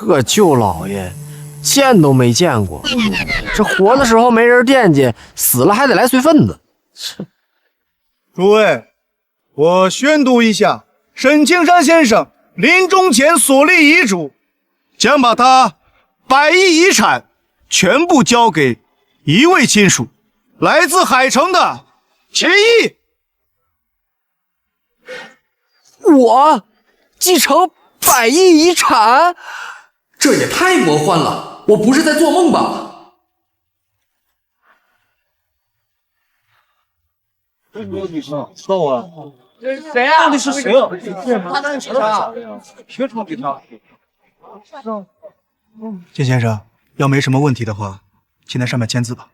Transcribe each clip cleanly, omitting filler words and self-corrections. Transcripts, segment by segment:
这舅老爷见都没见过，这活的时候没人惦记，死了还得来随份子。诸位，我宣读一下沈青山先生临终前所立遗嘱，将把他100亿遗产全部交给一位亲属，来自海城的秦毅。我继承100亿遗产？这也太魔幻了！我不是在做梦吧？到啊！谁啊？到底是谁啊？凭什么给他？金先生，要没什么问题的话，请在上面签字吧。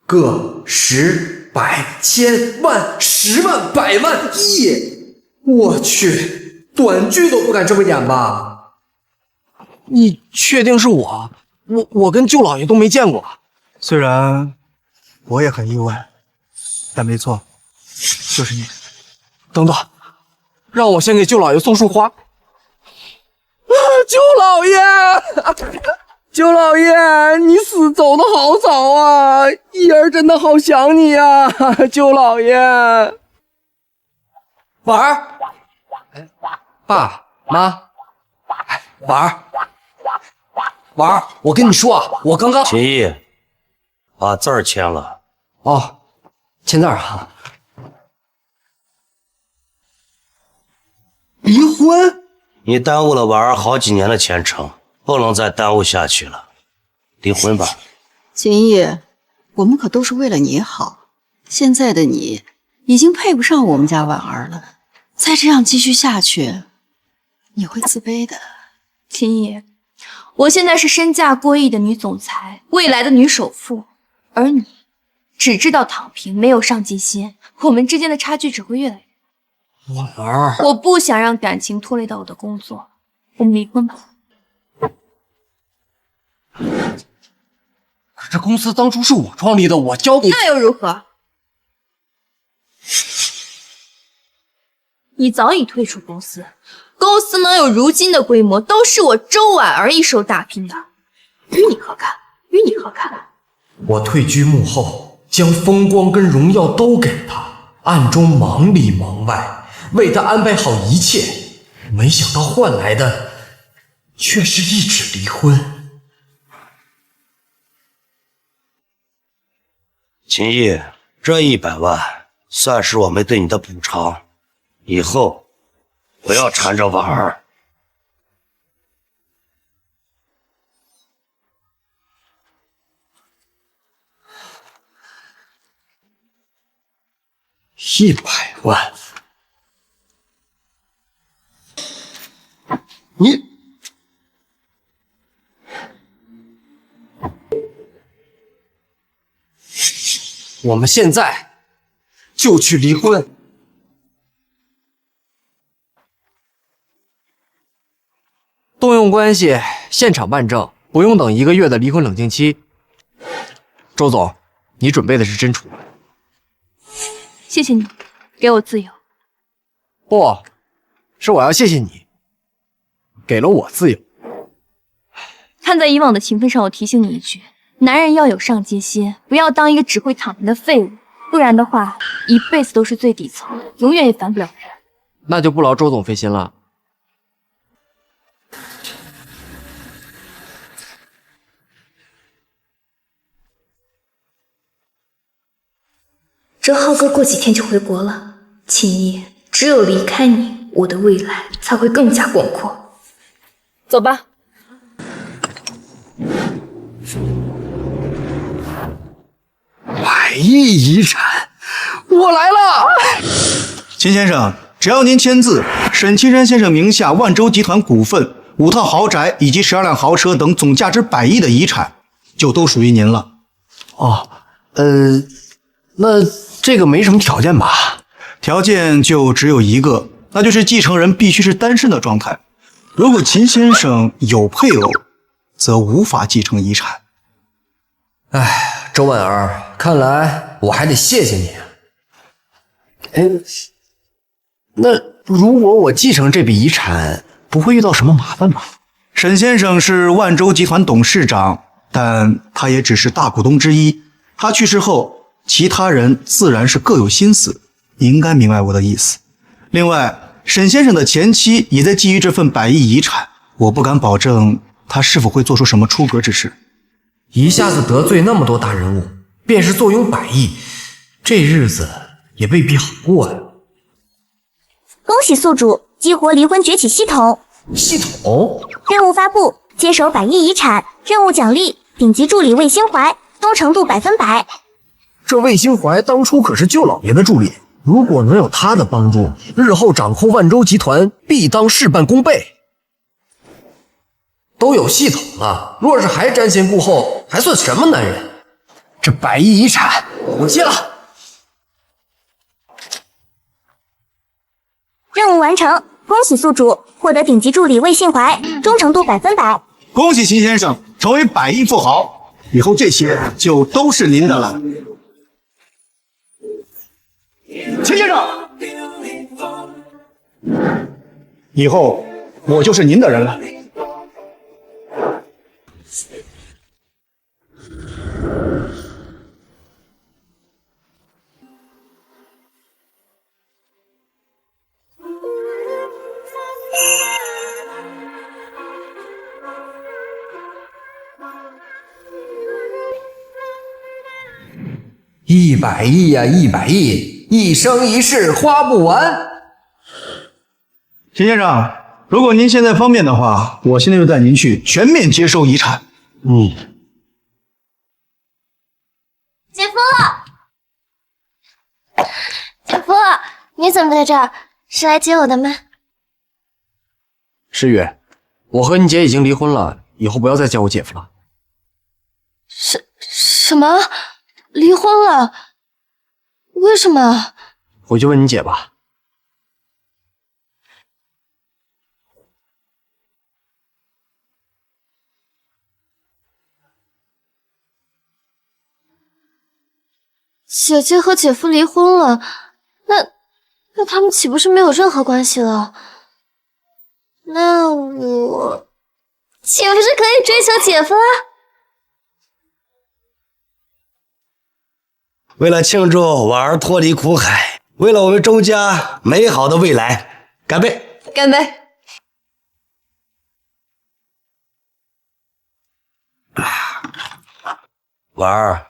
个、十、百、千、万、10万、100万、亿！我去，短剧都不敢这么演吧？你确定是我？我跟舅老爷都没见过。虽然我也很意外，但没错，就是你。等等，让我先给舅老爷送束花。舅老爷，舅老爷，你死走的好早啊！一儿真的好想你呀，舅老爷。婉儿，爸妈，婉儿，婉儿，我跟你说啊，我刚刚……秦毅，把字儿签了。哦，签字啊。离婚？你耽误了婉儿好几年的前程，不能再耽误下去了。离婚吧。秦毅，我们可都是为了你好。现在的你已经配不上我们家婉儿了，再这样继续下去，你会自卑的。秦毅，我现在是身价过亿的女总裁，未来的女首富，而你只知道躺平，没有上进心，我们之间的差距只会越来越大。婉儿，我不想让感情拖累到我的工作，我们离婚吧。可这公司当初是我创立的，我交给……那又如何？你早已退出公司，公司能有如今的规模，都是我周婉儿一手打拼的，与你何干？与你何干？我退居幕后，将风光跟荣耀都给他，暗中忙里忙外，为他安排好一切，没想到换来的却是一纸离婚。秦毅，这100万算是我们对你的补偿，以后不要缠着婉儿。100万，你我们现在就去离婚。动用关系，现场办证，不用等1个月的离婚冷静期。周总，你准备的是真处？谢谢你，给我自由。不，是我要谢谢你，给了我自由。看在以往的情分上，我提醒你一句，男人要有上进心，不要当一个只会躺平的废物，不然的话，一辈子都是最底层，永远也翻不了身。那就不劳周总费心了。周浩哥过几天就回国了，秦毅，只有离开你，我的未来才会更加广阔。走吧。100亿遗产，我来了！秦先生，只要您签字，沈青山先生名下万洲集团股份、5套豪宅以及12辆豪车等总价值100亿的遗产，就都属于您了。哦，那这个没什么条件吧？条件就只有一个，那就是继承人必须是单身的状态。如果秦先生有配偶，则无法继承遗产。哎，周婉儿，看来我还得谢谢你。哎，那如果我继承这笔遗产，不会遇到什么麻烦吧？沈先生是万洲集团董事长，但他也只是大股东之一。他去世后，其他人自然是各有心思，你应该明白我的意思。另外，沈先生的前妻也在觊觎这份100亿遗产，我不敢保证他是否会做出什么出格之事。一下子得罪那么多大人物，便是坐拥100亿，这日子也未必好过呀。恭喜宿主激活离婚崛起系统。系统任务发布，接手100亿遗产，任务奖励顶级助理魏心怀，忠诚度100%。这魏心怀当初可是舅老爷的助理，如果能有他的帮助，日后掌控万洲集团必当事半功倍。都有系统了，若是还瞻前顾后，还算什么男人？这100亿遗产我接了。任务完成，恭喜宿主获得顶级助理魏信怀，忠诚度100%。恭喜秦先生成为100亿富豪，以后这些就都是您的了。秦先生，以后我就是您的人了。100亿呀，100亿，一生一世花不完。秦先生，如果您现在方便的话，我现在就带您去全面接收遗产。姐夫，姐夫，你怎么在这儿？是来接我的吗？诗雨，我和你姐已经离婚了，以后不要再叫我姐夫了。什么？离婚了？为什么？回去问你姐吧。姐姐和姐夫离婚了，那他们岂不是没有任何关系了？那我岂不是可以追求姐夫了？为了庆祝婉儿脱离苦海，为了我们周家美好的未来，干杯！干杯！婉儿，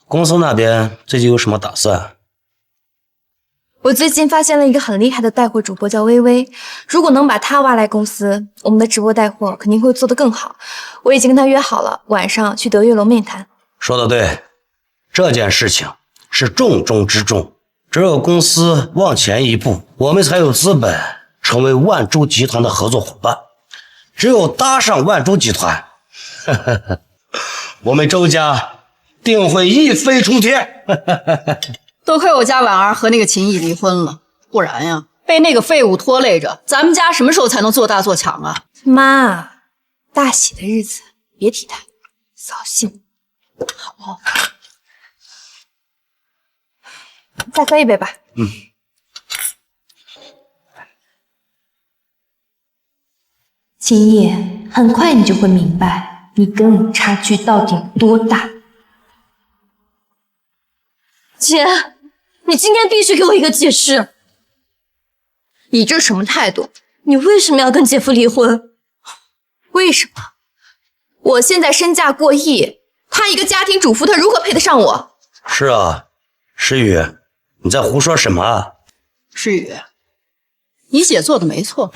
公司那边最近有什么打算？我最近发现了一个很厉害的带货主播，叫微微。如果能把她挖来公司，我们的直播带货肯定会做得更好。我已经跟她约好了，晚上去德悦楼面谈。说得对，这件事情是重中之重。只有公司往前一步，我们才有资本成为万洲集团的合作伙伴。只有搭上万洲集团，我们周家定会一飞冲天。多亏我家婉儿和那个秦毅离婚了，不然呀，被那个废物拖累着，咱们家什么时候才能做大做强啊？妈，大喜的日子别提他，扫兴。好，再喝一杯吧。秦毅，很快你就会明白，你跟我差距到底有多大。姐，你今天必须给我一个解释。你这什么态度？你为什么要跟姐夫离婚？为什么？我现在身价过亿，她一个家庭主妇，她如何配得上我？是啊，诗雨，你在胡说什么啊？诗雨，你姐做的没错，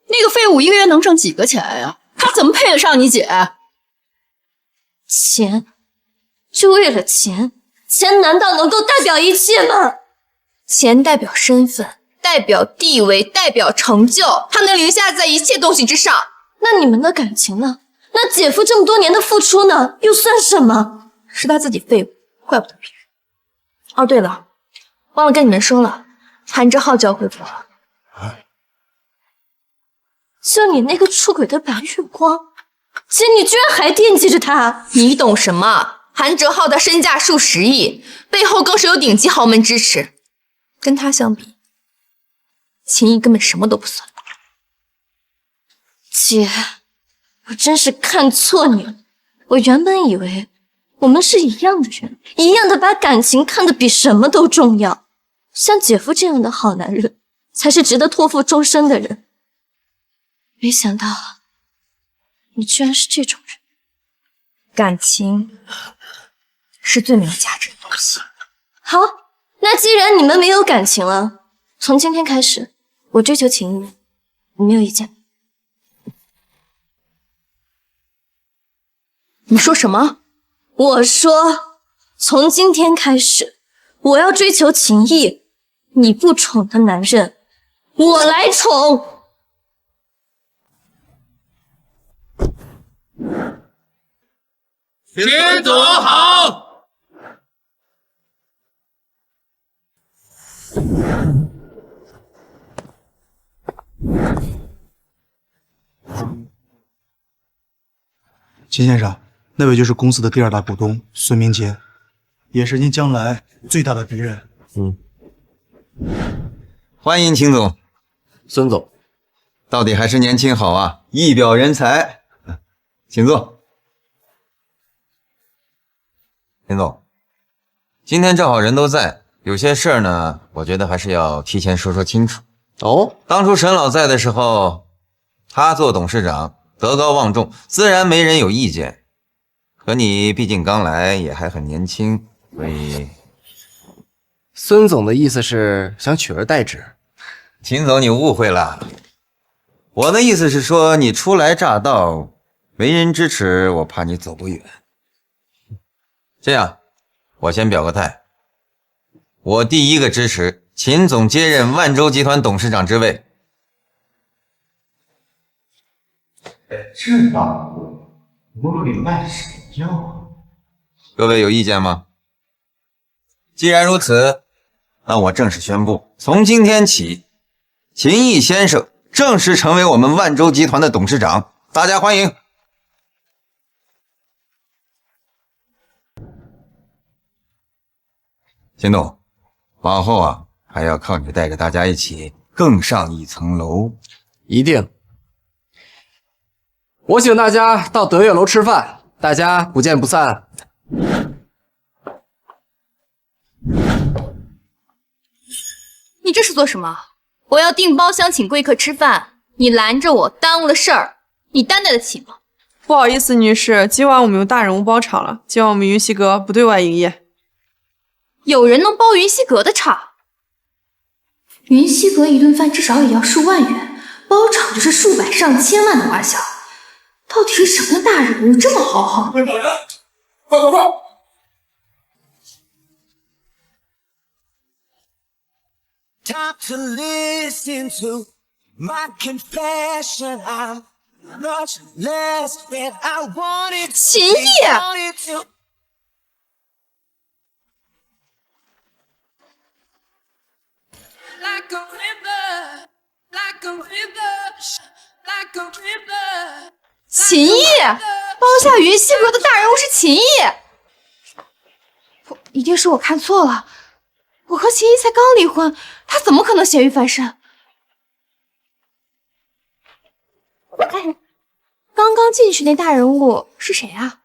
那个废物一个月能挣几个钱呀？他怎么配得上你姐？钱，就为了钱？钱难道能够代表一切吗？钱代表身份，代表地位，代表成就，它能凌驾在一切东西之上。那你们的感情呢？那姐夫这么多年的付出呢？又算什么？是他自己废物，怪不得别人。哦，对了，忘了跟你们说了，韩之浩就要回国了。就你那个出轨的白月光，姐，你居然还惦记着他？你懂什么？韩哲浩的身价数10亿，背后更是有顶级豪门支持。跟他相比，秦毅根本什么都不算。姐，我真是看错你了。我原本以为我们是一样的人，一样的把感情看得比什么都重要。像姐夫这样的好男人，才是值得托付终身的人。没想到，你居然是这种人。感情是最没有价值的东西。好，那既然你们没有感情了，从今天开始，我追求情谊，你没有意见？你说什么？我说，从今天开始，我要追求情谊，你不宠的男人，我来宠。秦总好。秦先生，那位就是公司的第2大股东孙明杰，也是您将来最大的敌人。欢迎秦总。孙总，到底还是年轻好啊，一表人才。请坐。秦总，今天正好人都在，有些事儿呢，我觉得还是要提前说清楚。哦，当初沈老在的时候，他做董事长，德高望重，自然没人有意见。可你毕竟刚来，也还很年轻，所以……孙总的意思是想取而代之。秦总，你误会了。我的意思是说，你初来乍到，没人支持，我怕你走不远。这样，我先表个态，我第一个支持秦总接任万洲集团董事长之位。这大户我给卖什么药？各位有意见吗？既然如此，那我正式宣布，从今天起，秦毅先生正式成为我们万洲集团的董事长，大家欢迎。秦董，往后啊，还要靠你带着大家一起更上一层楼。一定。我请大家到德悦楼吃饭，大家不见不散。你这是做什么？我要订包厢请贵客吃饭，你拦着我，耽误了事儿，你担待得起吗？不好意思，女士，今晚我们有大人物包场了，今晚我们云溪阁不对外营业。有人能包云溪阁的场？云溪阁一顿饭至少也要数万元，包场就是数百上千万的花销。到底是什么大人物这么豪横？快快快！Time to listen to my confession. I'm much less than I wanted. 秦毅，秦毅，包下云溪阁的大人物是秦毅。不，一定是我看错了。我和秦毅才刚离婚，他怎么可能咸鱼翻身？刚刚进去那大人物是谁啊？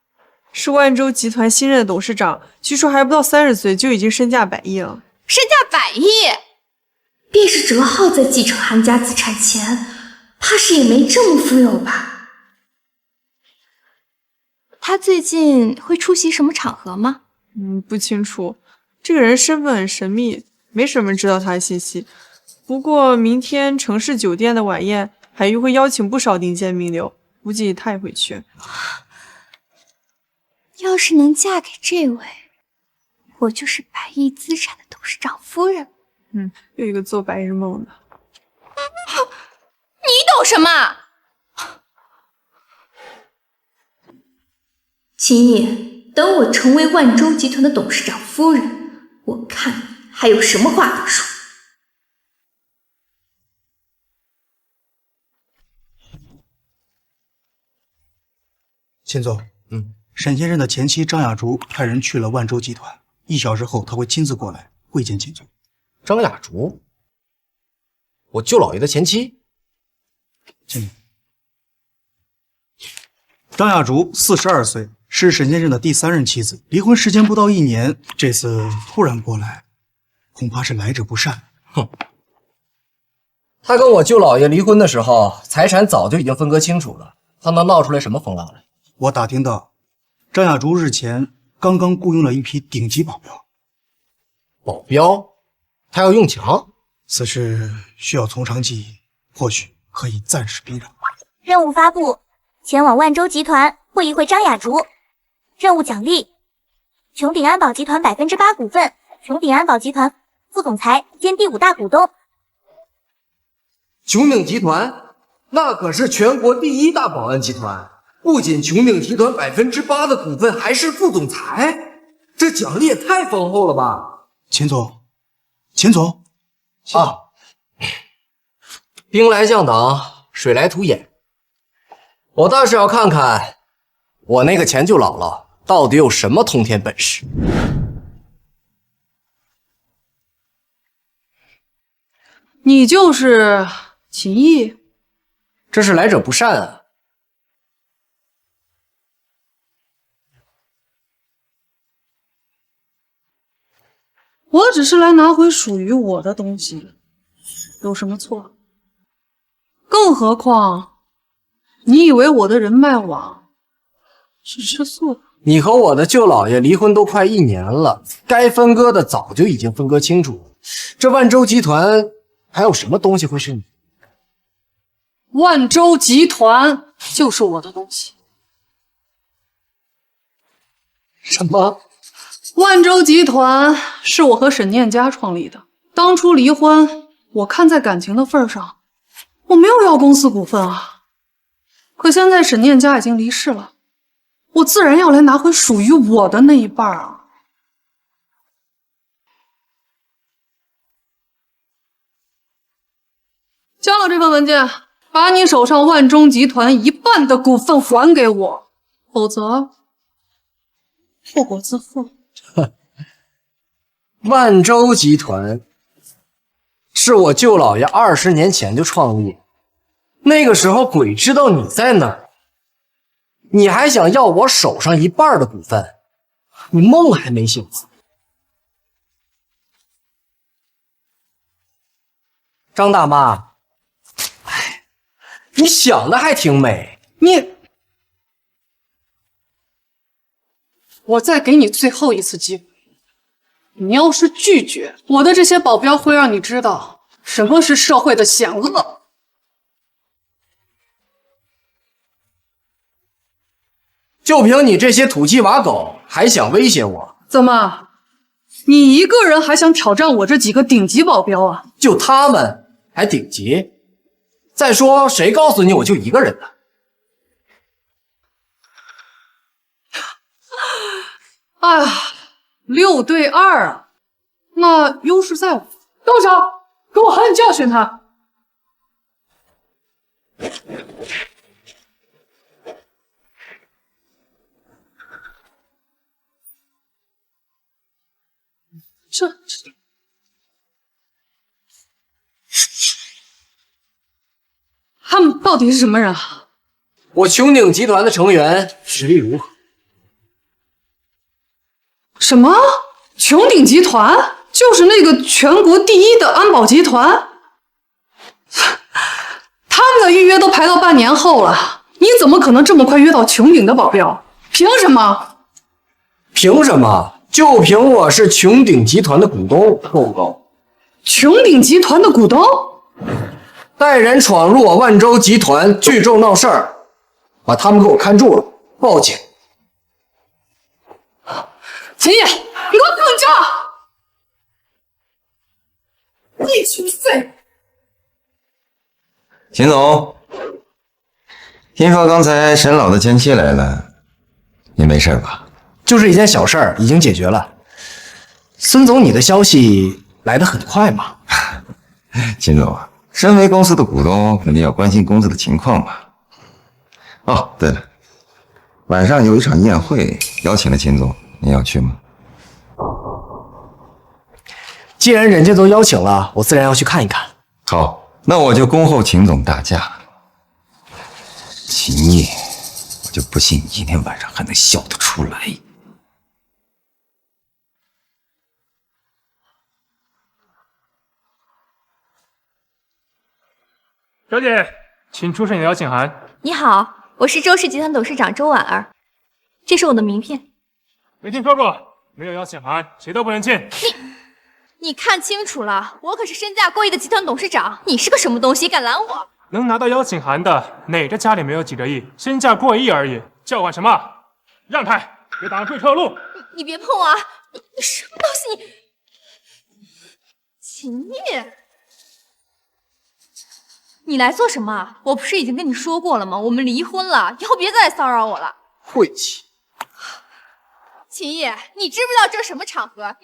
是万洲集团新任的董事长，据说还不到30岁就已经身价100亿了。身价100亿，便是哲浩在继承韩家资产前，怕是也没这么富有吧？他最近会出席什么场合吗？不清楚，这个人身份很神秘，没什么人知道他的信息。不过明天城市酒店的晚宴，海玉会邀请不少顶尖名流，估计他也会去。要是能嫁给这位，我就是100亿资产的董事长夫人。又一个做白日梦的。你懂什么？秦毅，等我成为万洲集团的董事长夫人，我看你还有什么话可说。秦总，沈先生的前妻张雅竹派人去了万洲集团，1小时后他会亲自过来会见钱总。张雅竹，我舅老爷的前妻。张雅竹42岁，是沈先生的第3任妻子，离婚时间不到1年，这次突然过来，恐怕是来者不善。哼，他跟我舅老爷离婚的时候，财产早就已经分割清楚了，他能闹出来什么风浪来？我打听到，张雅竹日前刚刚雇佣了一批顶级保镖。保镖？他要用强？此事需要从长计议，或许可以暂时避让。任务发布，前往万洲集团会一会张雅竹。任务奖励：穹鼎安保集团8%股份，穹鼎安保集团副总裁兼第5大股东。穹鼎集团那可是全国第1大保安集团，不仅穹鼎集团8%的股份，还是副总裁，这奖励也太丰厚了吧！钱总啊，兵来将挡，水来土掩。我倒是要看看我那个前舅姥姥到底有什么通天本事。你就是秦毅？这是来者不善啊！我只是来拿回属于我的东西，有什么错？更何况，你以为我的人脉网是吃素的？你和我的舅老爷离婚都快1年了，该分割的早就已经分割清楚了。这万洲集团还有什么东西会是你？万洲集团就是我的东西。什么？万洲集团是我和沈念家创立的。当初离婚，我看在感情的份上，我没有要公司股份啊。可现在沈念家已经离世了，我自然要来拿回属于我的那一半啊。交了这份文件，把你手上万洲集团1半的股份还给我，否则后果自负。万洲集团是我舅老爷20年前就创立，那个时候鬼知道你在哪儿，你还想要我手上1半的股份？你梦还没醒。张大妈，哎，你想的还挺美。我再给你最后一次机会，你要是拒绝，我的这些保镖会让你知道什么是社会的险恶。就凭你这些土鸡瓦狗，还想威胁我？怎么，你一个人还想挑战我这几个顶级保镖啊？就他们还顶级？再说谁告诉你我就一个人的？哎呀，6对2啊，那优势在我。动手，给我狠狠教训他！这他们到底是什么人啊？我穹鼎集团的成员实力如何？什么？穹鼎集团就是那个全国第1的安保集团？他们的预约都排到半年后了，你怎么可能这么快约到穹鼎的保镖？凭什么？凭什么？就凭我是穹鼎集团的股东，够不够？穹鼎集团的股东？带人闯入我万洲集团，聚众闹事儿，把他们给我看住了，报警！秦野，你给我等着！一群废物！秦总，听说刚才沈老的前妻来了，你没事吧？就是一件小事儿，已经解决了。孙总，你的消息来得很快嘛？秦总啊，身为公司的股东，肯定要关心公司的情况嘛。哦，对了，晚上有一场宴会，邀请了秦总，你要去吗？既然人家都邀请了，我自然要去看一看。好，那我就恭候秦总大驾。秦叶，我就不信你今天晚上还能笑得出来。小姐，请出示你的邀请函。你好，我是周氏集团董事长周婉儿，这是我的名片。没听说过，没有邀请函，谁都不能进。你看清楚了，我可是身价过亿的集团董事长，你是个什么东西，敢拦我？能拿到邀请函的，哪个家里没有几个亿，身价过亿而已？叫唤什么？让开，别挡住撤路！你别碰我啊！你什么东西？你秦叶，你来做什么啊？我不是已经跟你说过了吗？我们离婚了，以后别再来骚扰我了。晦气！秦叶，你知不知道这是什么场合？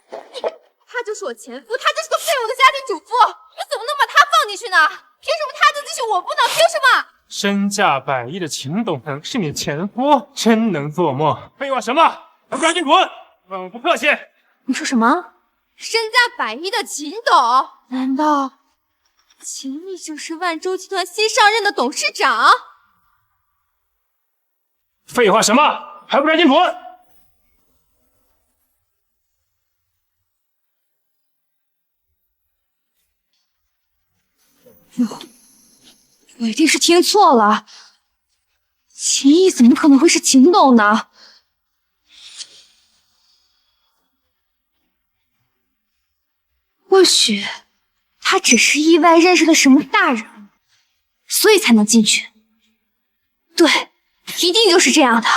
他就是我前夫，他就是个废物的家庭主妇，你怎么能把他放进去呢？凭什么他能进去，我不能？凭什么？身价100亿的秦董能是你前夫，真能做梦！废话什么？还不赶紧滚！问我不客气。你说什么？身价100亿的秦董？难道秦毅就是万洲集团新上任的董事长？废话什么？还不赶紧滚！我一定是听错了，秦毅怎么可能会是秦董呢？或许他只是意外认识了什么大人物，所以才能进去。对，一定就是这样的。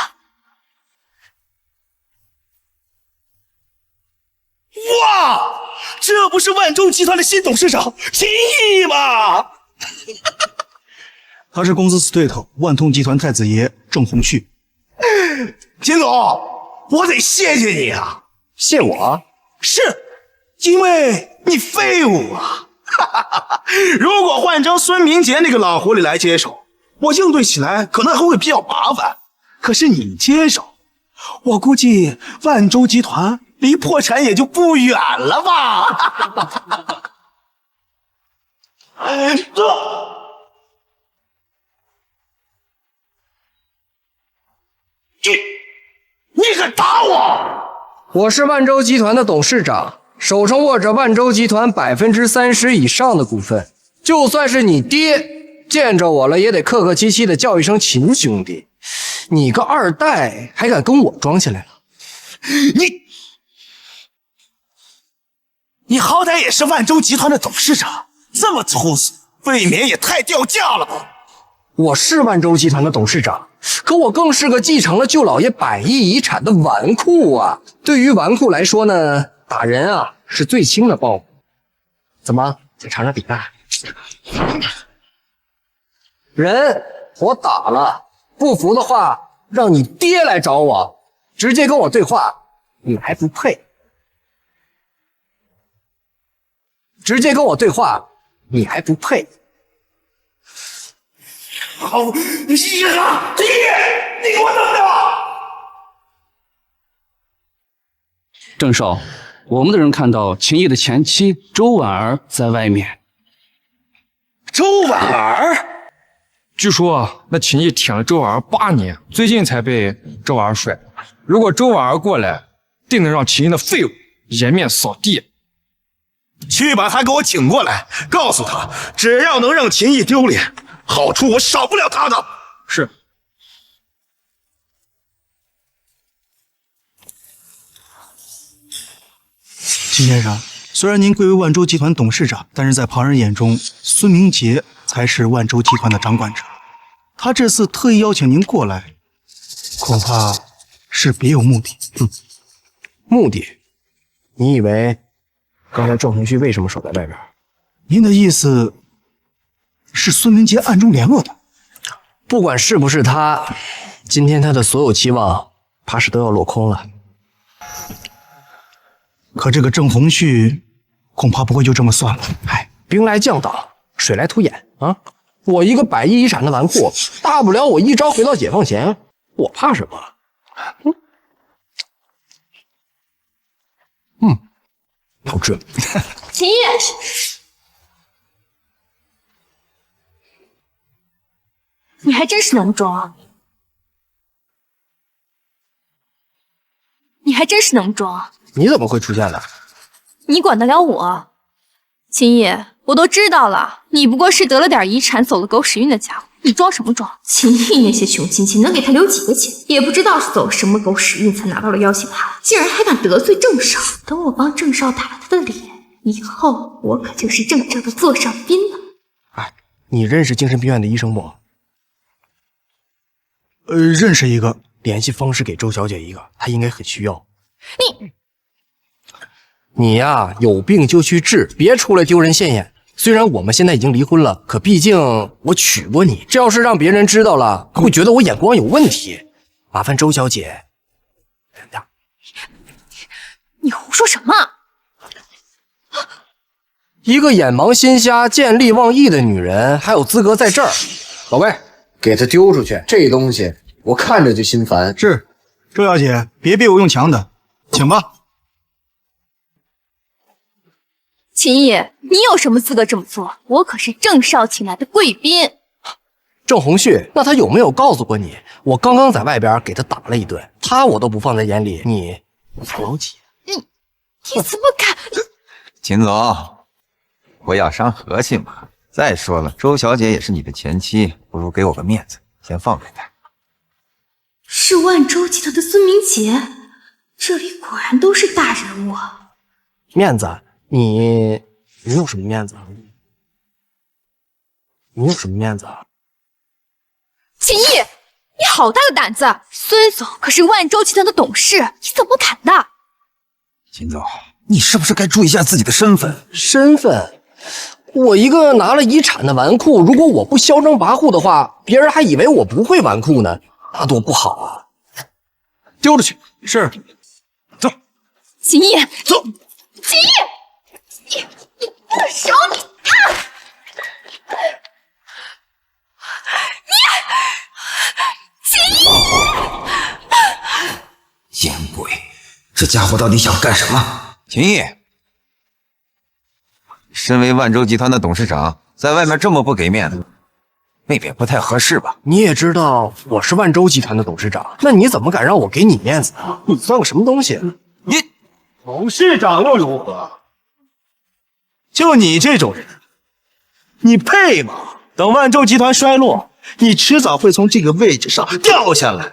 哇，这不是万洲集团的新董事长秦毅吗？他是公司死对头万通集团太子爷郑鸿旭。秦总，我得谢谢你啊！谢我？是，因为你废物啊！如果换成孙明杰那个老狐狸来接手，我应对起来可能还会比较麻烦。可是你接手，我估计万洲集团离破产也就不远了吧？你敢打我？我是万洲集团的董事长，手上握着万洲集团30%以上的股份。就算是你爹见着我了，也得客客气气的叫一声秦兄弟。你个二代还敢跟我装起来了？你好歹也是万洲集团的董事长，这么粗俗，未免也太掉价了吧？我是万洲集团的董事长，可我更是个继承了舅老爷100亿遗产的纨绔啊！对于纨绔来说呢，打人啊是最轻的报复。怎么，想尝尝底吧？人我打了，不服的话，让你爹来找我，直接跟我对话，你还不配。直接跟我对话，你还不配。好，你试试看，爹，你给我等等！郑少，我们的人看到秦毅的前妻周婉儿在外面。周婉儿？据说啊，那秦毅舔了周婉儿8年，最近才被周婉儿甩。如果周婉儿过来，定能让秦毅的废物颜面扫地。去把他给我请过来，告诉他，只要能让秦毅丢脸，好处我少不了他的。是。秦先生，虽然您贵为万洲集团董事长，但是在旁人眼中，孙明杰才是万洲集团的掌管者。他这次特意邀请您过来，恐怕是别有目的。目的？你以为刚才郑鸿旭为什么守在外边？您的意思是孙明杰暗中联络的？不管是不是他，今天他的所有期望怕是都要落空了。可这个郑鸿旭恐怕不会就这么算了。哎，兵来将挡，水来土掩啊！我一个100亿遗产的纨绔，大不了我一朝回到解放前，我怕什么？好吃。秦毅，你还真是能装，你怎么会出现的？你管得了我？秦毅，我都知道了，你不过是得了点遗产，走了狗屎运的家伙，你装什么装？秦毅那些穷亲戚能给他留几个钱？也不知道是走了什么狗屎运才拿到了邀请函，竟然还敢得罪郑少！等我帮郑少打了他的脸，以后我可就是郑少的座上宾了。你认识精神病院的医生不？认识一个，联系方式给周小姐一个，她应该很需要。你呀，有病就去治，别出来丢人现眼。虽然我们现在已经离婚了，可毕竟我娶过你，这要是让别人知道了，会觉得我眼光有问题。麻烦周小姐忍点。你胡说什么？一个眼盲心瞎、见利忘义的女人，还有资格在这儿？老魏，给她丢出去！这东西我看着就心烦。是，周小姐，别逼我用强的，请吧。秦毅，你有什么资格这么做？我可是郑少请来的贵宾。郑红旭，那他有没有告诉过你？我刚刚在外边给他打了一顿，他我都不放在眼里，你了解？你怎么敢？秦总，不要伤和气嘛。再说了，周小姐也是你的前妻，不如给我个面子，先放开她。是万州集团的孙明杰，这里果然都是大人物。面子？你有什么面子？你有什么面子？秦毅，你好大的胆子！孙总可是万州集团的董事，你怎么敢的？秦总，你是不是该注意一下自己的身份？身份？我一个拿了遗产的纨绔，如果我不嚣张跋扈的话，别人还以为我不会纨绔呢，那多不好啊！丢出去。是。走。秦毅，走。秦毅，你放手！你看，秦毅，烟鬼，这家伙到底想干什么？秦毅，身为万州集团的董事长，在外面这么不给面子，未免不太合适吧？你也知道我是万州集团的董事长，那你怎么敢让我给你面子啊？你算个什么东西？你董事长又如何？就你这种人，你配吗？等万州集团衰落，你迟早会从这个位置上掉下来。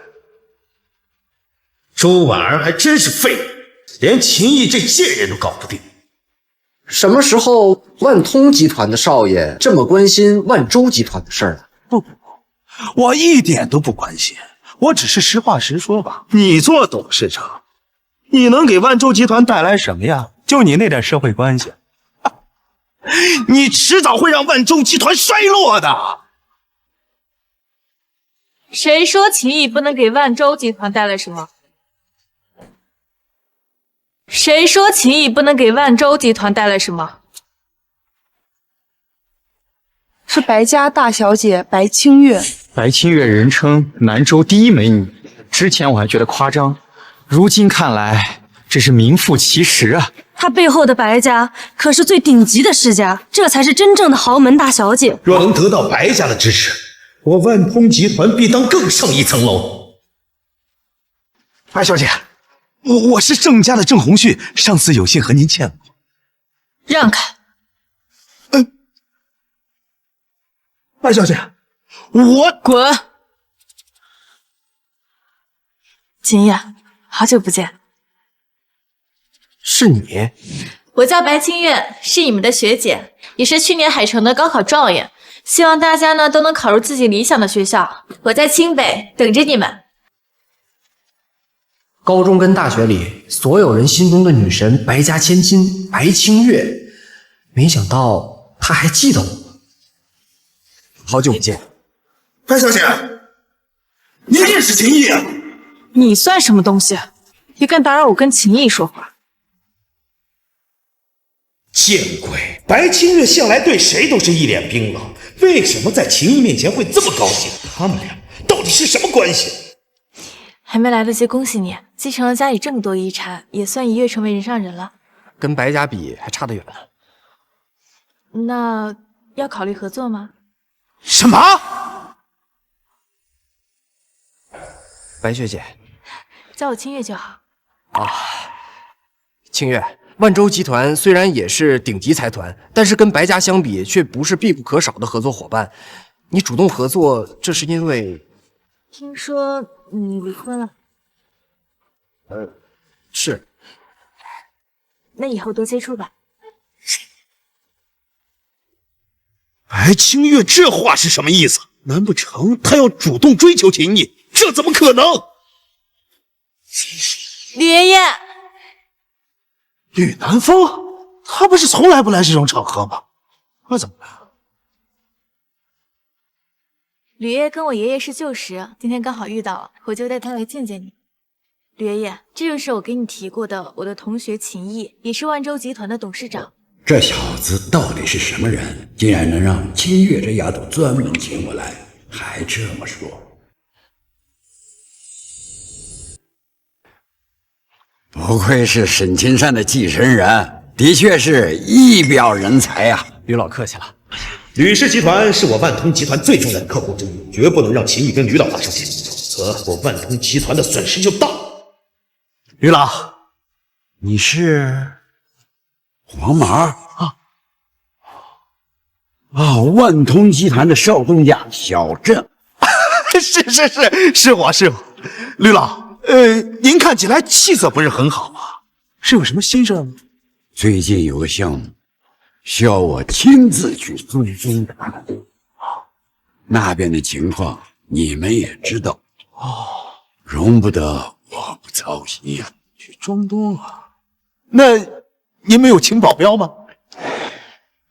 周婉儿还真是废物，连秦毅这贱人都搞不定。什么时候万通集团的少爷这么关心万州集团的事儿了？不，我一点都不关心，我只是实话实说吧。你做董事长，你能给万州集团带来什么呀？就你那点社会关系，你迟早会让万州集团衰落的。谁说秦毅不能给万州集团带来什么？谁说秦毅不能给万州集团带来什么？是白家大小姐白清月。白清月人称南州第一美女，之前我还觉得夸张，如今看来这是名副其实啊。她背后的白家可是最顶级的世家，这才是真正的豪门大小姐。若能得到白家的支持，我万通集团必当更上一层楼。白小姐，我是郑家的郑红旭，上次有幸和您见过。让开。白小姐，我滚！秦毅，好久不见。是你？我叫白清月，是你们的学姐，也是去年海城的高考状元。希望大家呢都能考入自己理想的学校。我在清北等着你们。高中跟大学里，所有人心中的女神白家千金白清月，没想到她还记得我。好久不见，白小姐，你认识秦毅啊？你算什么东西？也敢打扰我跟秦毅说话？见鬼！白清月向来对谁都是一脸冰冷，为什么在秦毅面前会这么高兴？他们俩到底是什么关系？还没来得及恭喜你，继承了家里这么多遗产，也算一跃成为人上人了。跟白家比还差得远。那要考虑合作吗？什么？白学姐，叫我清月就好。啊，清月，万洲集团虽然也是顶级财团，但是跟白家相比，却不是必不可少的合作伙伴。你主动合作，这是因为……听说你离婚了？是。那以后多接触吧。白清月这话是什么意思？难不成他要主动追求秦毅？这怎么可能？吕爷爷，吕南风，他不是从来不来这种场合吗？他怎么来了？吕爷爷跟我爷爷是旧识，今天刚好遇到了，我就带他来见见你。吕爷爷，这就是我给你提过的我的同学秦毅，也是万洲集团的董事长。这小子到底是什么人？竟然能让清月这丫头专门请我来，还这么说？不愧是沈青山的继承人，的确是一表人才呀！吕老客气了。吕氏集团是我万通集团最重要的客户之一，绝不能让秦毅跟吕老发生牵扯，否则我万通集团的损失就大。吕老，你是黄毛啊？万通集团的少东家小郑。是我。吕老，您看起来气色不是很好啊，是有什么心事吗？最近有个项目，需要我亲自去追踪的，那边的情况你们也知道容不得我不操心呀。去中东啊？那您没有请保镖吗？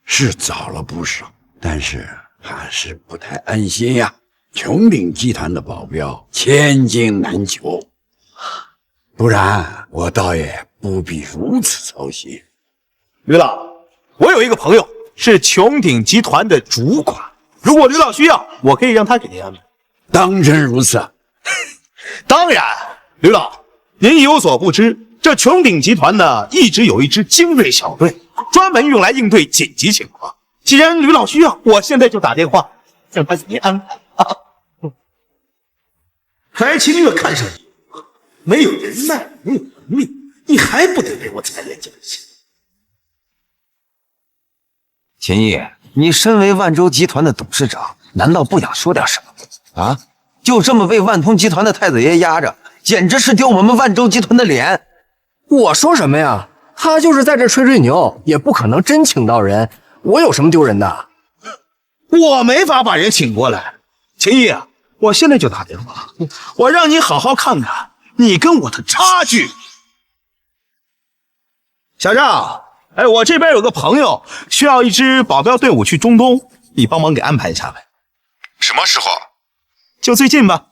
是找了不少，但是还是不太安心呀。穹顶集团的保镖千金难求，不然我倒也不必如此操心。吕老，我有一个朋友是穹顶集团的主管，如果吕老需要，我可以让他给您安排。当真如此？当然，吕老，您有所不知，这穹顶集团呢，一直有一支精锐小队，专门用来应对紧急情况。既然吕老需要，我现在就打电话让他给您安排。白清月看上你，没有人脉，没有能力，你还不得给我踩点脚下？秦毅，你身为万洲集团的董事长，难道不想说点什么啊？就这么被万通集团的太子爷压着，简直是丢我们万洲集团的脸！我说什么呀？他就是在这吹吹牛，也不可能真请到人。我有什么丢人的？我没法把人请过来。秦毅啊，我现在就打电话，我让你好好看看你跟我的差距。小郑，我这边有个朋友需要一支保镖队伍去中东，你帮忙给安排一下呗。什么时候？就最近吧。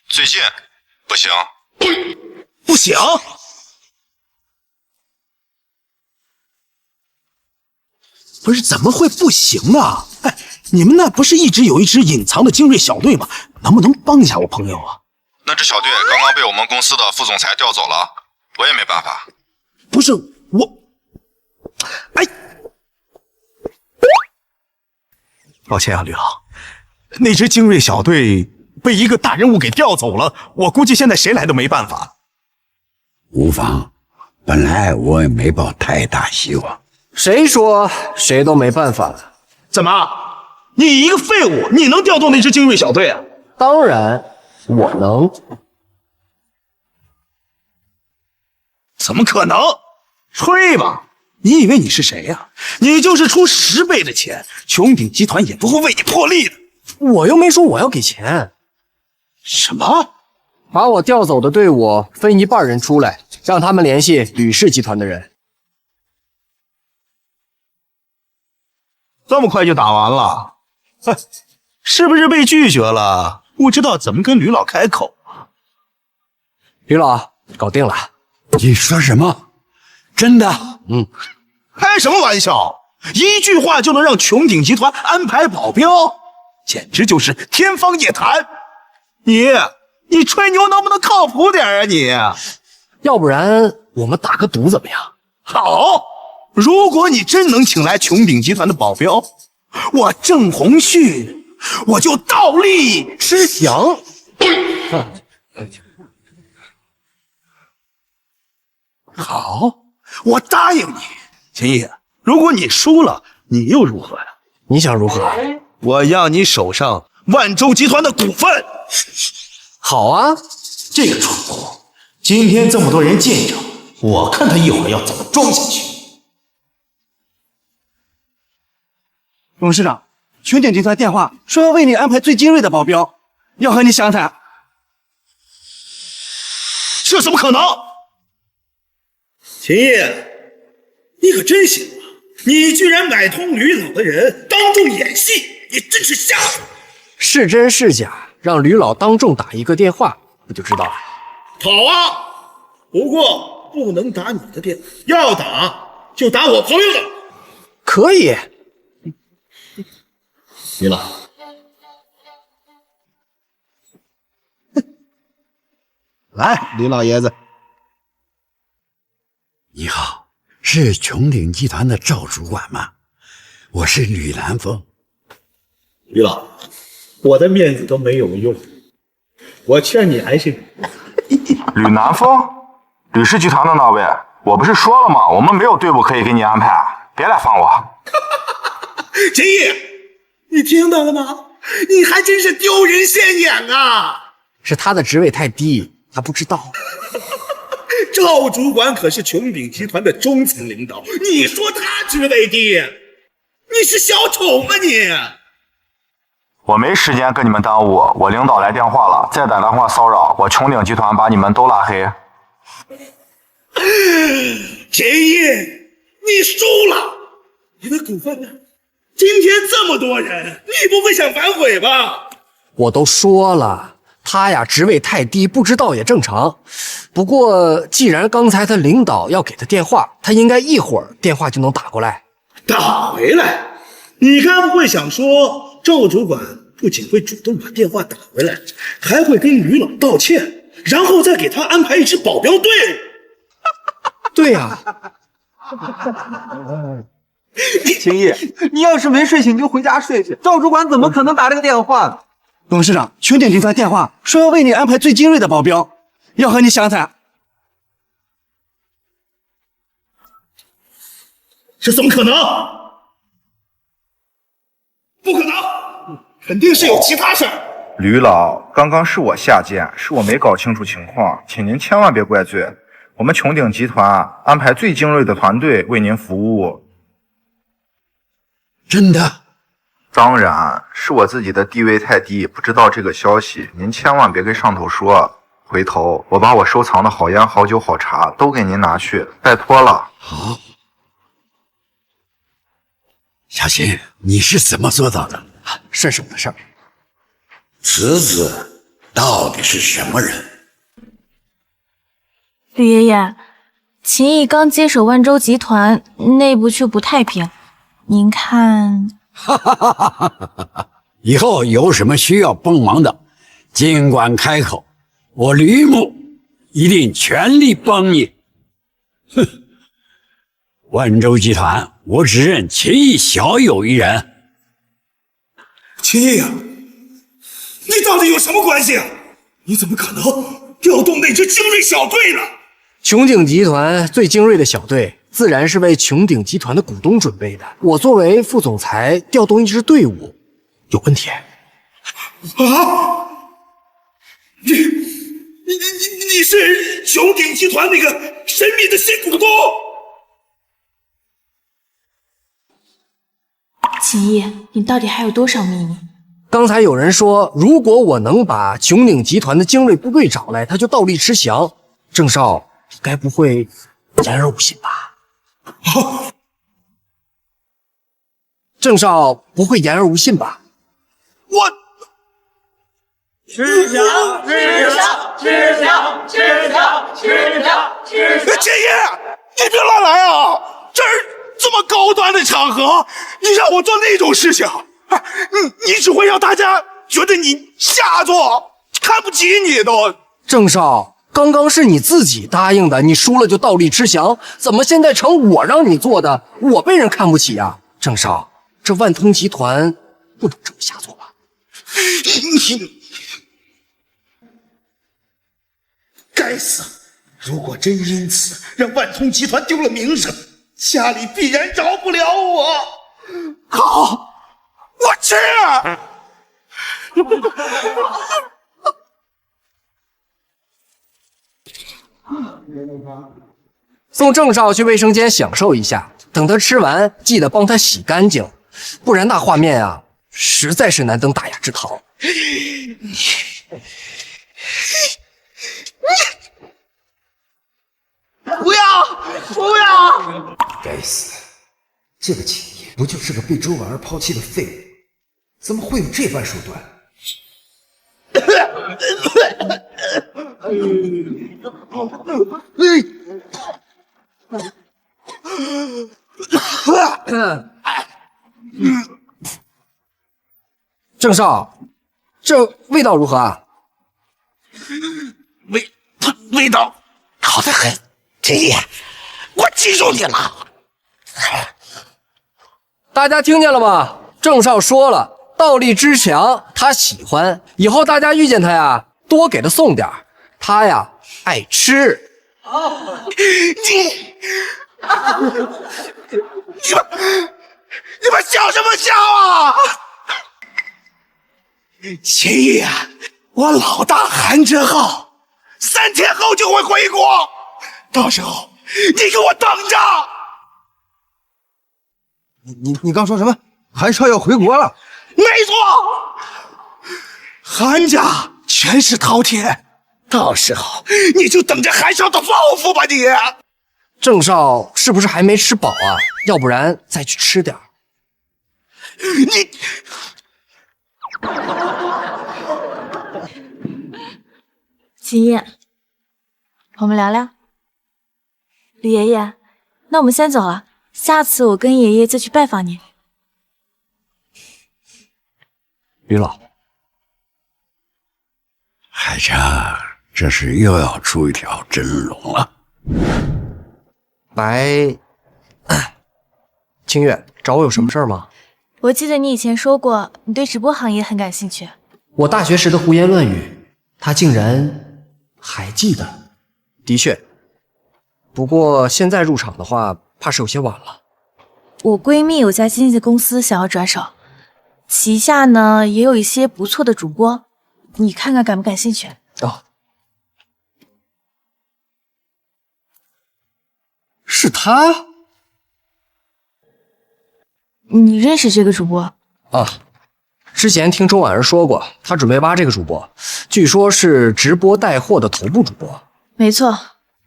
最近？不行。不行？不是，怎么会不行呢？你们那不是一直有一支隐藏的精锐小队吗？能不能帮一下我朋友啊？那支小队刚刚被我们公司的副总裁调走了，我也没办法。不是我，抱歉啊，吕老，那支精锐小队被一个大人物给调走了，我估计现在谁来都没办法。无妨，本来我也没抱太大希望。谁说谁都没办法了？怎么？你一个废物，你能调动那支精锐小队啊？当然，我能。怎么可能？吹吧！你以为你是谁呀？你就是出10倍的钱，穹顶集团也不会为你破例的。我又没说我要给钱。什么？把我调走的队伍分一半人出来，让他们联系吕氏集团的人。这么快就打完了？是不是被拒绝了？不知道怎么跟吕老开口啊？吕老，搞定了。你说什么？真的？开什么玩笑？一句话就能让穹顶集团安排保镖，简直就是天方夜谭。你吹牛能不能靠谱点啊你？要不然我们打个赌怎么样？好，如果你真能请来穹顶集团的保镖，我郑鸿旭我就倒立吃翔。好，我答应你。秦毅，如果你输了，你又如何呀？你想如何？我要你手上万洲集团的股份。好啊，这个蠢货，今天这么多人见着，我看他一会儿要怎么装下去。董事长，穹顶集团电话说要为你安排最精锐的保镖，要和你详谈。这怎么可能？秦毅，你可真行啊！你居然买通吕老的人，当众演戏，你真是瞎子！是真是假，让吕老当众打一个电话，不就知道了？好啊，不过不能打你的电话，要打就打我朋友的。可以。吕老，来，吕老爷子。你好，是穹顶集团的赵主管吗？我是吕南风。吕老，我的面子都没有用，我劝你还是吕南风，吕氏集团的那位，我不是说了吗？我们没有队伍可以给你安排，别来放我。秦毅，你听到了吗？你还真是丢人现眼啊！是他的职位太低，他不知道。赵主管可是穹顶集团的中层领导，你说他职位低，你是小丑吗你？我没时间跟你们耽误，我领导来电话了，再打电话骚扰，我穹顶集团把你们都拉黑。秦毅，你输了，你的股份呢？今天这么多人，你不会想反悔吧？我都说了，他呀职位太低，不知道也正常。不过既然刚才他领导要给他电话，他应该一会儿电话就能打过来。打回来？你该不会想说赵主管不仅会主动把电话打回来，还会跟吕老道歉，然后再给他安排一支保镖队？对呀。秦毅，你要是没睡醒就回家睡去，赵主管怎么可能打这个电话呢？董事长，穹顶集团电话说要为你安排最精锐的保镖，要和你详谈。这怎么可能？不可能，肯定是有其他事儿。吕老，刚刚是我下贱，是我没搞清楚情况，请您千万别怪罪。我们穹顶集团安排最精锐的团队为您服务。真的？当然是我自己的地位太低，不知道这个消息，您千万别跟上头说。回头我把我收藏的好烟、好酒、好茶都给您拿去，拜托了。好，小秦，你是怎么做到的？是什么事儿？此子到底是什么人？吕爷爷，秦毅刚接手万洲集团，内部却不太平，您看？以后有什么需要帮忙的，尽管开口，我吕某一定全力帮你。哼，万洲集团，我只认秦毅小友一人。秦毅啊，你到底有什么关系啊？你怎么可能调动那支精锐小队呢？穹顶集团最精锐的小队，自然是为穹顶集团的股东准备的。我作为副总裁，调动一支队伍，有问题？啊！你是穹顶集团那个神秘的新股东？秦毅，你到底还有多少秘密？刚才有人说，如果我能把穹顶集团的精锐部队找来，他就倒立吃翔。郑少，你该不会言而无信吧？郑少不会言而无信吧？我吃翔，吃翔，吃翔，吃翔，吃翔，吃翔！秦毅，你别乱来啊！这儿这么高高端的场合，你让我做那种事情，你只会让大家觉得你下作，看不起你都。郑少，刚刚是你自己答应的，你输了就倒立吃翔，怎么现在成我让你做的，我被人看不起呀？郑少，这万通集团不能这么下作吧？该死！如果真因此让万通集团丢了名声，家里必然饶不了我。好，我吃。送郑少去卫生间享受一下，等他吃完记得帮他洗干净，不然那画面啊，实在是难登大雅之堂。不要！不要！该死！这个秦叶不就是个被周婉儿抛弃的废物，怎么会有这般手段？郑少，这味道如何啊？味道好得很，秦叶，我记住你了。大家听见了吗？郑少说了，倒立支墙他喜欢，以后大家遇见他呀，多给他送点，他呀爱吃。你们笑什么笑啊？秦毅啊，我老大韩之浩3天后就会回国，到时候你给我等着。你刚说什么？韩少要回国了？没错，韩家全是饕餮，到时候你就等着韩少的报复吧你。郑少是不是还没吃饱啊？要不然再去吃点。你秦叶，我们聊聊。吕爷爷，那我们先走了，下次我跟爷爷再去拜访你。吕老，海城，这是又要出一条真龙了。清月，找我有什么事儿吗？我记得你以前说过，你对直播行业很感兴趣。我大学时的胡言乱语，他竟然还记得。的确，不过现在入场的话，怕是有些晚了。我闺蜜有家经纪公司想要转手，旗下呢也有一些不错的主播，你看看感不感兴趣？哦，是他？你认识这个主播？啊，之前听周婉儿说过，她准备挖这个主播，据说是直播带货的头部主播。没错，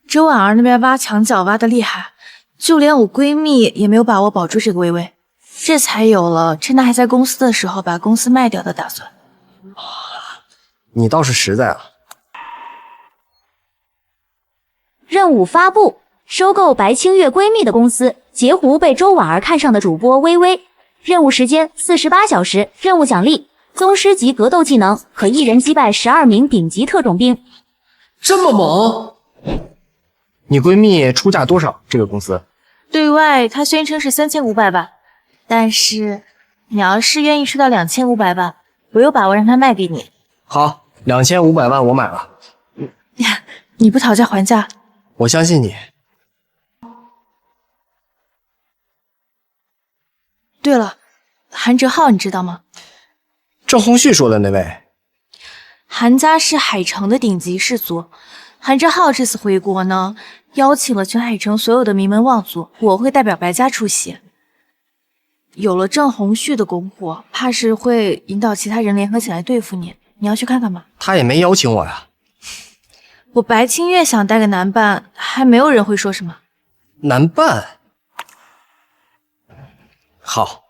周婉儿那边挖墙脚挖得厉害，就连我闺蜜也没有把握保住这个微微，这才有了趁她还在公司的时候把公司卖掉的打算。你倒是实在啊！任务发布：收购白清月闺蜜的公司，截胡被周婉儿看上的主播微微。任务时间48小时，任务奖励：宗师级格斗技能，可一人击败12名顶级特种兵。这么猛！你闺蜜出价多少？这个公司对外她宣称是3500万，但是你要是愿意出到2500万，我有把握让她卖给你。好，2500万我买了。你不讨价还价？我相信你。对了，韩哲浩你知道吗？郑红旭说的那位。韩家是海城的顶级氏族，韩哲浩这次回国呢，邀请了全海城所有的名门望族，我会代表白家出席。有了郑红旭的拱火，怕是会引导其他人联合起来对付你。你要去看看吗？他也没邀请我呀。我白清月想带个男伴，还没有人会说什么。男伴？好。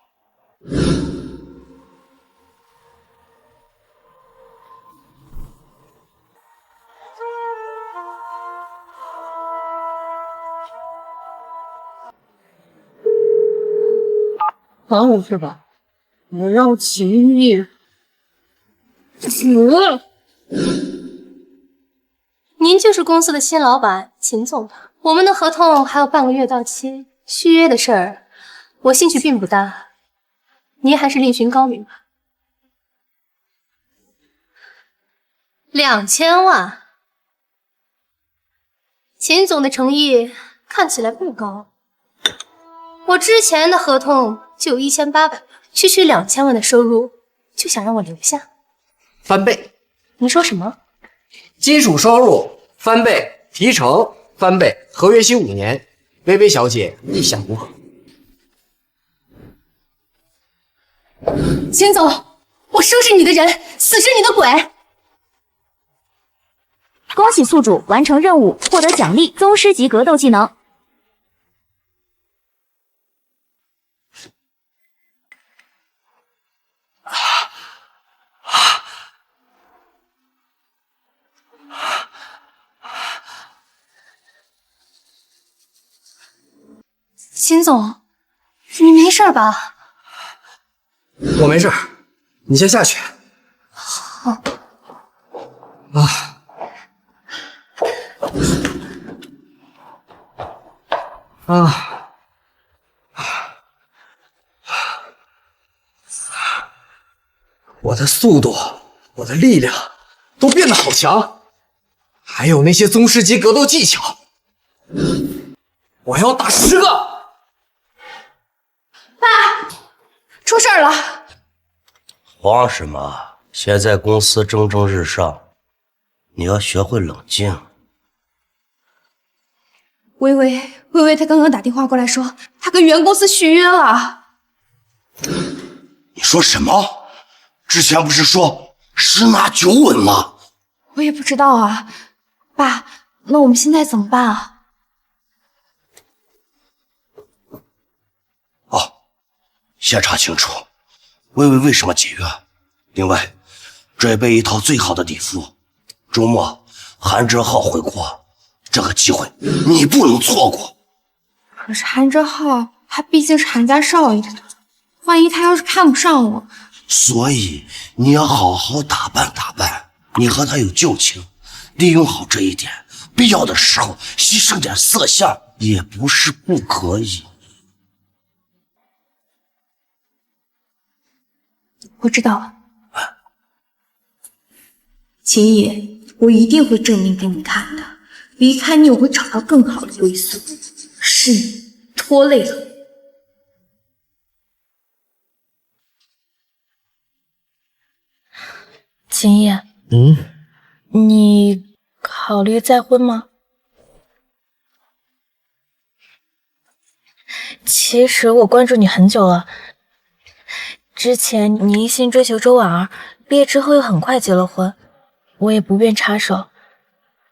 帮我是吧？我让秦毅死。您就是公司的新老板秦总吧？我们的合同还有半个月到期，续约的事儿我兴趣并不大，您还是另寻高明吧。2000万，秦总的诚意看起来不高。我之前的合同就有1800万，区区2000万的收入，就想让我留下？翻倍？你说什么？基础收入翻倍，提成翻倍，合约期5年。薇薇小姐，意下如何？秦总，我生是你的人，死是你的鬼！恭喜宿主完成任务，获得奖励宗师级格斗技能。秦总，你没事吧？我没事，你先下去。好。我的速度，我的力量都变得好强，还有那些宗师级格斗技巧，我要打10个！爸，出事了！慌什么？现在公司蒸蒸日上，你要学会冷静。微微，她刚刚打电话过来说，她跟原公司续约了。你说什么？之前不是说10拿9稳吗？我也不知道啊，爸，那我们现在怎么办啊？先查清楚薇薇为什么解约，另外准备一套最好的礼服。周末韩哲浩回国，这个机会你不能错过。可是韩哲浩他毕竟是韩家少爷，万一他要是看不上我，所以你要好好打扮打扮。你和他有旧情，利用好这一点，必要的时候牺牲点色相也不是不可以。我知道了，秦野，我一定会证明给你看的。离开你，我会找到更好的归宿。是你拖累了我。秦野，你考虑再婚吗？其实我关注你很久了。之前你一心追求周婉儿，毕业之后又很快结了婚，我也不便插手。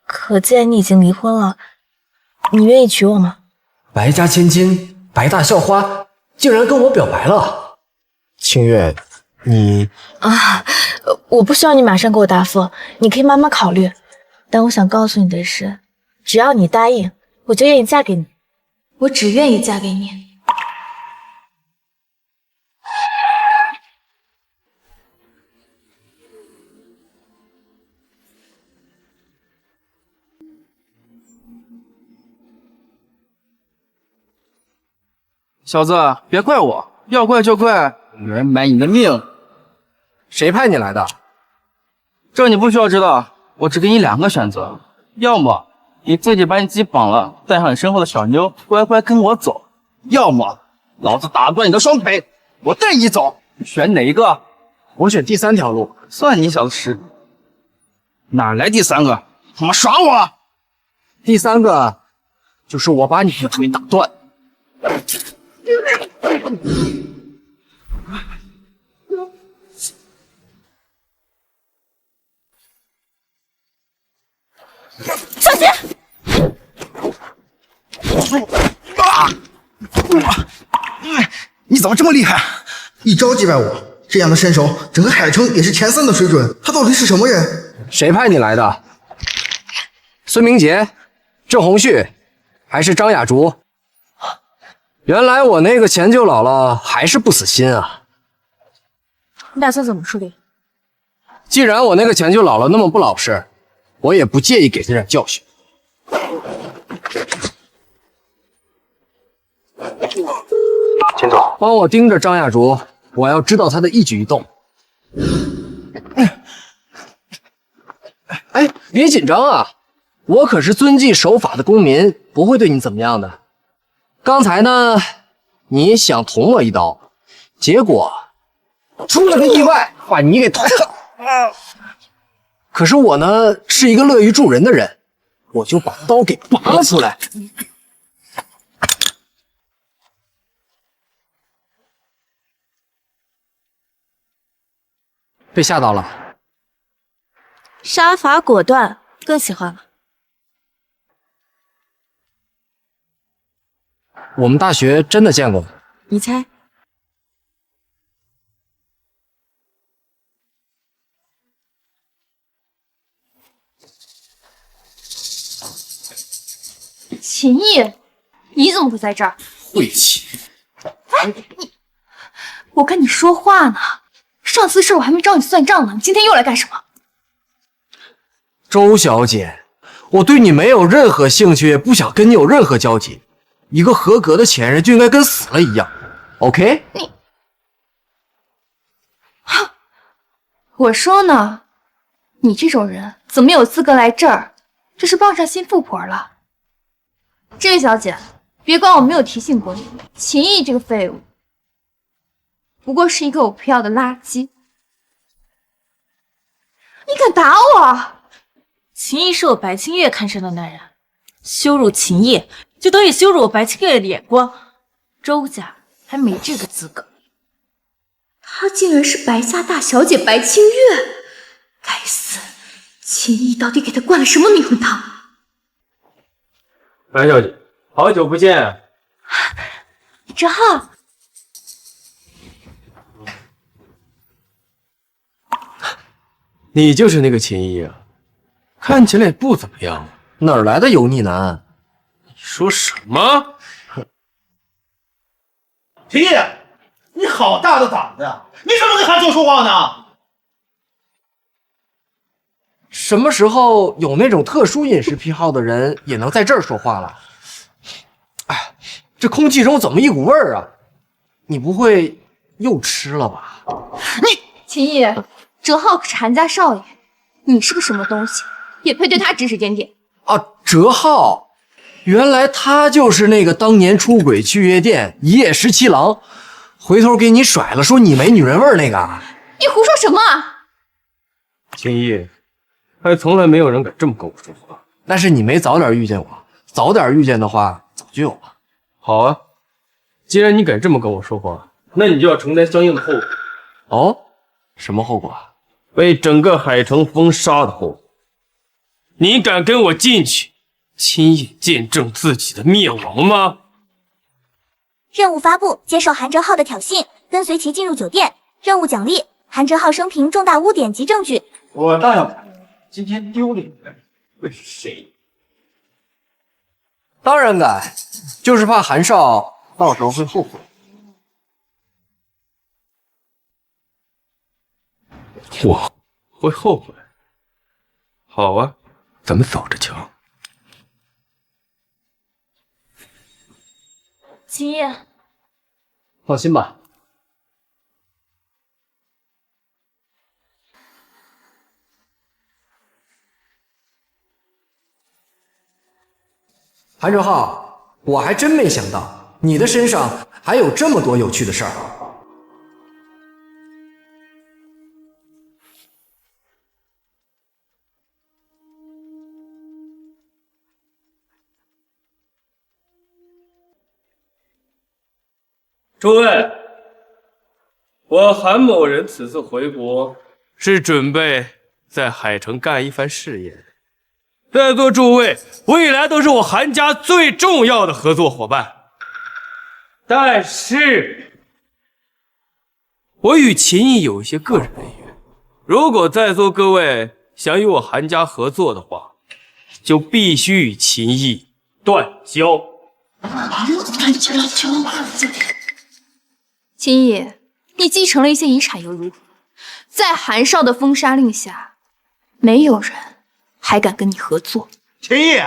可既然你已经离婚了，你愿意娶我吗？白家千金，白大校花，竟然跟我表白了。清月，你我不需要你马上给我答复，你可以慢慢考虑。但我想告诉你的是，只要你答应，我就愿意嫁给你。我只愿意嫁给你。小子，别怪我，要怪就怪有人买你的命。谁派你来的？这你不需要知道，我只给你2个选择，要么你自己把你自己绑了，带上你身后的小妞，乖乖跟我走；要么老子打断你的双腿，我带你走。选哪一个？我选第3条路。算你小子实力。哪来第3个？他妈耍我！第3个就是我把你的腿打断。小心！你怎么这么厉害？一招击败我，这样的身手，整个海城也是前3的水准。他到底是什么人？谁派你来的？孙明杰、郑红旭，还是张雅竹？原来我那个前舅姥姥还是不死心啊！你打算怎么处理？既然我那个前舅姥姥那么不老实，我也不介意给她点教训。秦总，帮我盯着张雅竹，我要知道她的一举一动。哎，别紧张啊，我可是遵纪守法的公民，不会对你怎么样的。刚才呢，你想捅我一刀，结果出了个意外，把你给捅了。可是我呢，是一个乐于助人的人，我就把刀给拔了出来。被吓到了。杀伐果断，更喜欢了。我们大学真的见过。你猜？秦毅，你怎么会在这儿？晦气！哎，我跟你说话呢。上次的事我还没找你算账呢，你今天又来干什么？周小姐，我对你没有任何兴趣，也不想跟你有任何交集。一个合格的前任就应该跟死了一样 ，OK？ 我说呢，你这种人怎么有资格来这儿？这是傍上新富婆了。这位小姐，别怪我没有提醒过你，秦毅这个废物，不过是一个我不要的垃圾。你敢打我？秦毅是我白清月看上的男人，羞辱秦毅就等于羞辱我白清月的脸光，周家还没这个资格。她竟然是白家大小姐白清月，该死！秦毅到底给她灌了什么迷魂汤？白小姐，好久不见。哲浩，你就是那个秦毅啊？看起来也不怎么样，哪儿来的油腻男？你说什么？秦毅，你好大的胆子呀！你怎么跟韩秋说话呢？什么时候有那种特殊饮食癖好的人也能在这儿说话了？哎，这空气中怎么一股味儿啊？你不会又吃了吧？秦毅，哲浩可是韩家少爷，你是个什么东西，也配对他指指点点？啊，哲浩，原来他就是那个当年出轨去夜店一夜17郎，回头给你甩了，说你没女人味儿那个。你胡说什么啊？秦毅，还从来没有人敢这么跟我说话。那是你没早点遇见我，早点遇见的话，早就有了。好啊，既然你敢这么跟我说话，那你就要承担相应的后果。哦，什么后果啊？被整个海城封杀的后果。你敢跟我进去，亲眼见证自己的灭亡吗？任务发布，接受韩哲浩的挑衅，跟随其进入酒店。任务奖励：韩哲浩生平重大污点及证据。我倒要看今天丢脸的会是谁。当然敢，就是怕韩少到时候会后悔。我会后悔。好啊，咱们走着瞧。秦毅，放心吧。韩哲浩，我还真没想到你的身上还有这么多有趣的事儿。诸位，我韩某人此次回国是准备在海城干一番事业。在座诸位未来都是我韩家最重要的合作伙伴，但是我与秦毅有一些个人恩怨，如果在座各位想与我韩家合作的话，就必须与秦毅断交。秦毅，你继承了一些遗产又如何？在韩少的封杀令下，没有人还敢跟你合作。秦毅，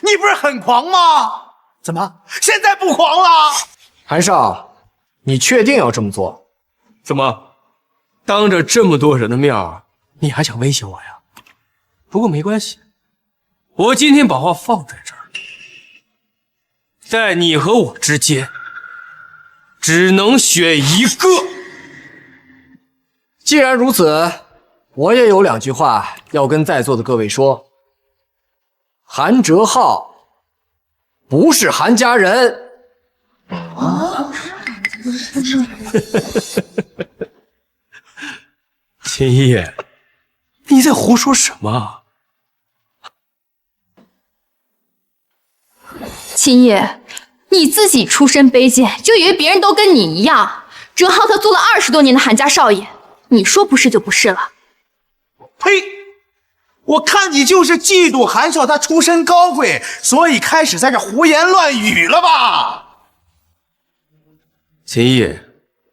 你不是很狂吗？怎么现在不狂了？韩少，你确定要这么做？怎么，当着这么多人的面儿，你还想威胁我呀？不过没关系，我今天把话放在这儿，在你和我之间，只能选一个。既然如此，我也有2句话要跟在座的各位说。韩哲浩不是韩家人。啊？秦毅，你在胡说什么？秦野，你自己出身卑贱，就以为别人都跟你一样？哲浩他做了20多年的韩家少爷，你说不是就不是了。呸！我看你就是嫉妒韩少他出身高贵，所以开始在这胡言乱语了吧？秦毅，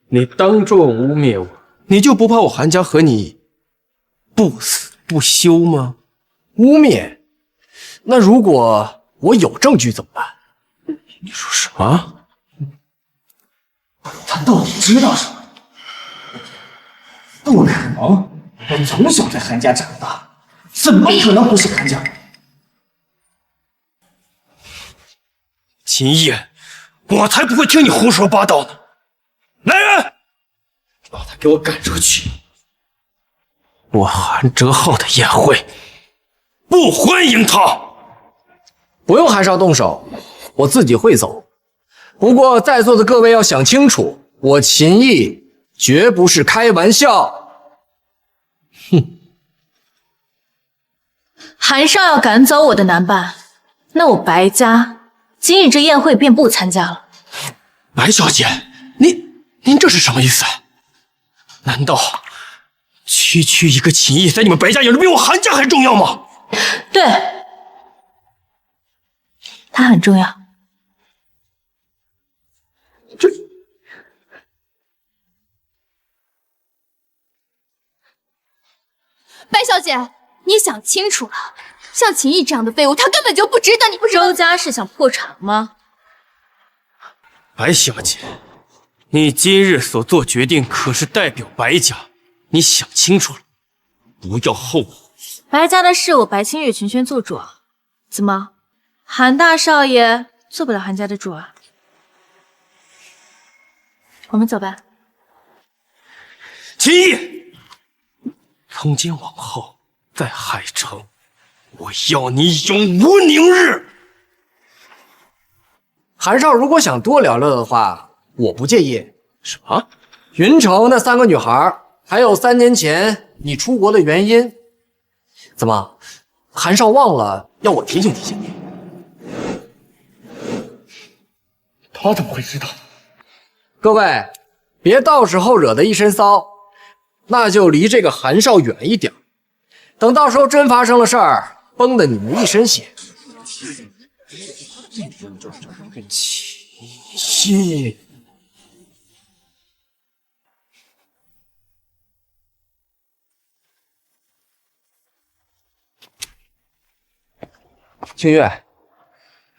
你当众污蔑我，你就不怕我韩家和你不死不休吗？污蔑？那如果我有证据怎么办？你说什么？他到底知道什么？不可能！我从小在韩家长大，怎么可能不是韩家人？秦毅，我才不会听你胡说八道呢！来人，把他给我赶出去！我韩哲浩的宴会不欢迎他。不用韩少动手，我自己会走。不过在座的各位要想清楚，我秦毅绝不是开玩笑。哼！韩少要赶走我的男伴，那我白家今日这宴会便不参加了。白小姐，您这是什么意思？难道区区一个秦毅，在你们白家眼中比我韩家还重要吗？对，他很重要。白小姐，你想清楚了，像秦毅这样的废物，他根本就不值得你。周家是想破产吗？白小姐，你今日所做决定可是代表白家，你想清楚了，不要后悔。白家的事我白清月全权做主，怎么，韩大少爷做不了韩家的主啊？我们走吧。秦毅，从今往后，在海城，我要你永无宁日。韩少如果想多聊聊的话，我不介意。什么？云城那3个女孩，还有3年前你出国的原因，怎么，韩少忘了要我提醒提醒你？他怎么会知道？各位，别到时候惹得一身骚，那就离这个韩少远一点。等到时候真发生了事儿，崩得你们一身血。秦毅，清月，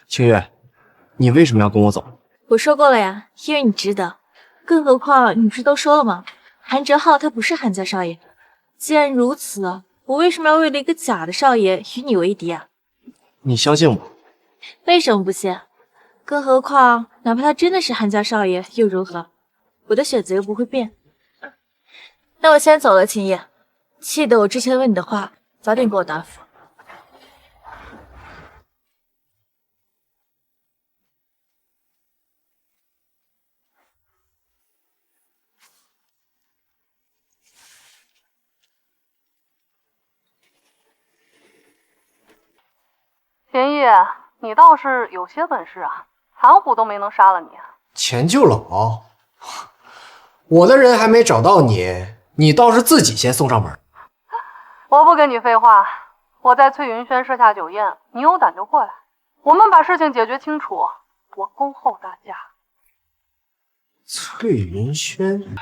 清月，你为什么要跟我走？我说过了呀，因为你值得。更何况你不是都说了吗？韩哲浩他不是韩家少爷。既然如此，我为什么要为了一个假的少爷与你为敌啊？你相信我？为什么不信？更何况哪怕他真的是韩家少爷又如何？我的选择又不会变。那我先走了，秦叶，记得我之前问你的话，早点给我答复。秦毅，你倒是有些本事啊，韩虎都没能杀了你。钱就老，我的人还没找到你，你倒是自己先送上门。我不跟你废话，我在翠云轩设下酒宴，你有胆就过来，我们把事情解决清楚。我恭候大驾。翠云轩，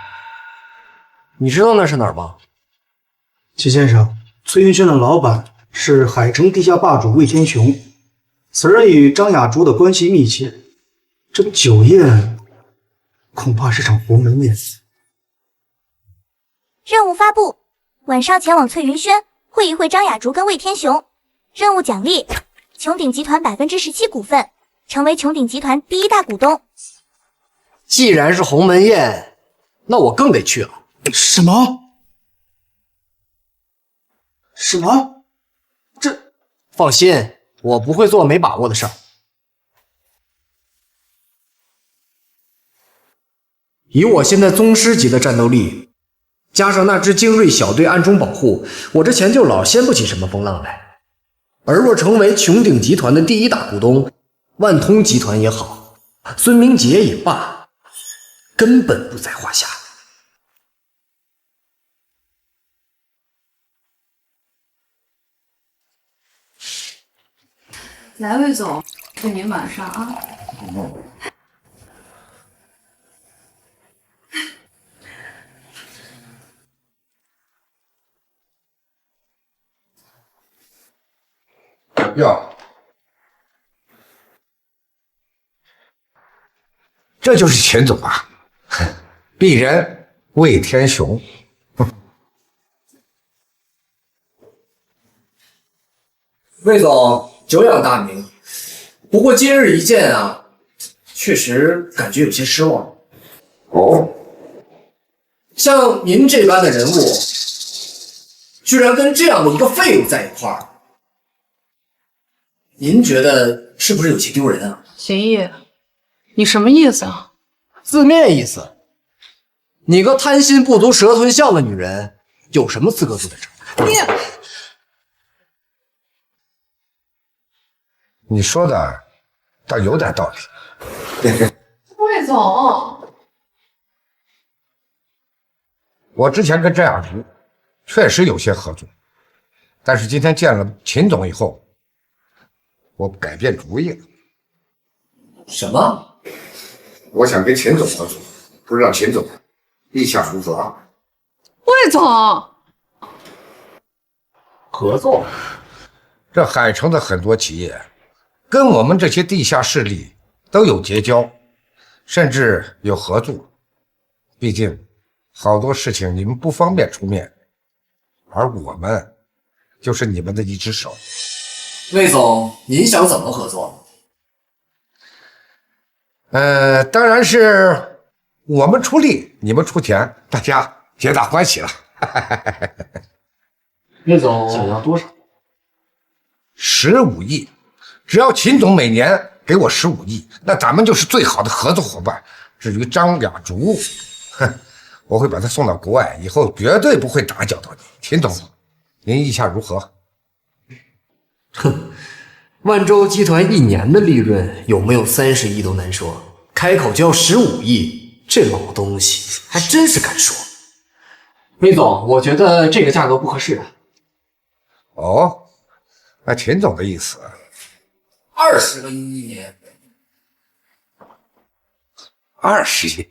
你知道那是哪儿吗？齐先生，翠云轩的老板是海城地下霸主魏天雄，此人与张雅竹的关系密切，这酒宴恐怕是场鸿门宴。任务发布，晚上前往翠云轩会一会张雅竹跟魏天雄。任务奖励：穹鼎集团17%股份，成为穹鼎集团第一大股东。既然是鸿门宴，那我更得去了。什么？什么？这……放心，我不会做没把握的事儿。以我现在宗师级的战斗力，加上那支精锐小队暗中保护，我这钱就老掀不起什么风浪来。而若成为穹鼎集团的第一大股东，万通集团也好，孙明杰也罢，根本不在话下。来，魏总，给您满上啊。哟，这就是钱总啊，鄙人魏天雄。魏总久仰大名，不过今日一见啊，确实感觉有些失望。哦，像您这般的人物，居然跟这样的一个废物在一块儿，您觉得是不是有些丢人啊？秦毅，你什么意思啊？字面意思，你个贪心不足蛇吞象的女人，有什么资格坐在这儿？你说的倒有点道理。魏总，我之前跟张雅竹确实有些合作，但是今天见了秦总以后，我改变主意了。什么？我想跟秦总合作，不知道秦总意下如何啊？魏总，合作？这海城的很多企业跟我们这些地下势力都有结交，甚至有合作。毕竟好多事情你们不方便出面，而我们就是你们的一只手。魏总，您想怎么合作？当然是我们出力，你们出钱，大家皆大欢喜了。魏总想要多少？15亿，只要秦总每年给我15亿，那咱们就是最好的合作伙伴。至于张雅竹，哼，我会把他送到国外，以后绝对不会打搅到你。秦总，您意下如何？哼，万洲集团一年的利润有没有30亿都难说，开口就要15亿，这老东西还真是敢说。魏总，我觉得这个价格不合适啊。哦，那秦总的意思，20个亿一年，20亿，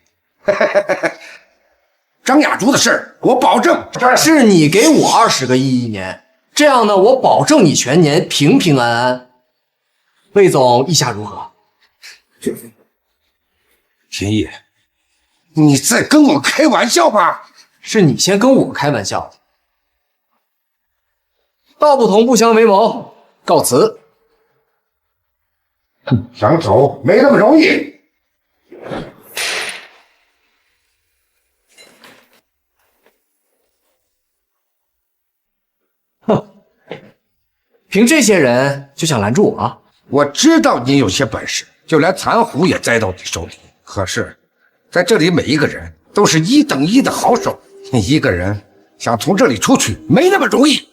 张雅竹的事儿，我保证。是你给我20个亿一年，这样呢，我保证你全年平平安安。魏总意下如何？秦毅，你在跟我开玩笑吧？是你先跟我开玩笑的。道不同不相为谋，告辞。想走没那么容易。哼，凭这些人就想拦住我啊？我知道你有些本事，就连残虎也栽到你手里。可是，在这里每一个人都是1等1的好手，你一个人想从这里出去没那么容易。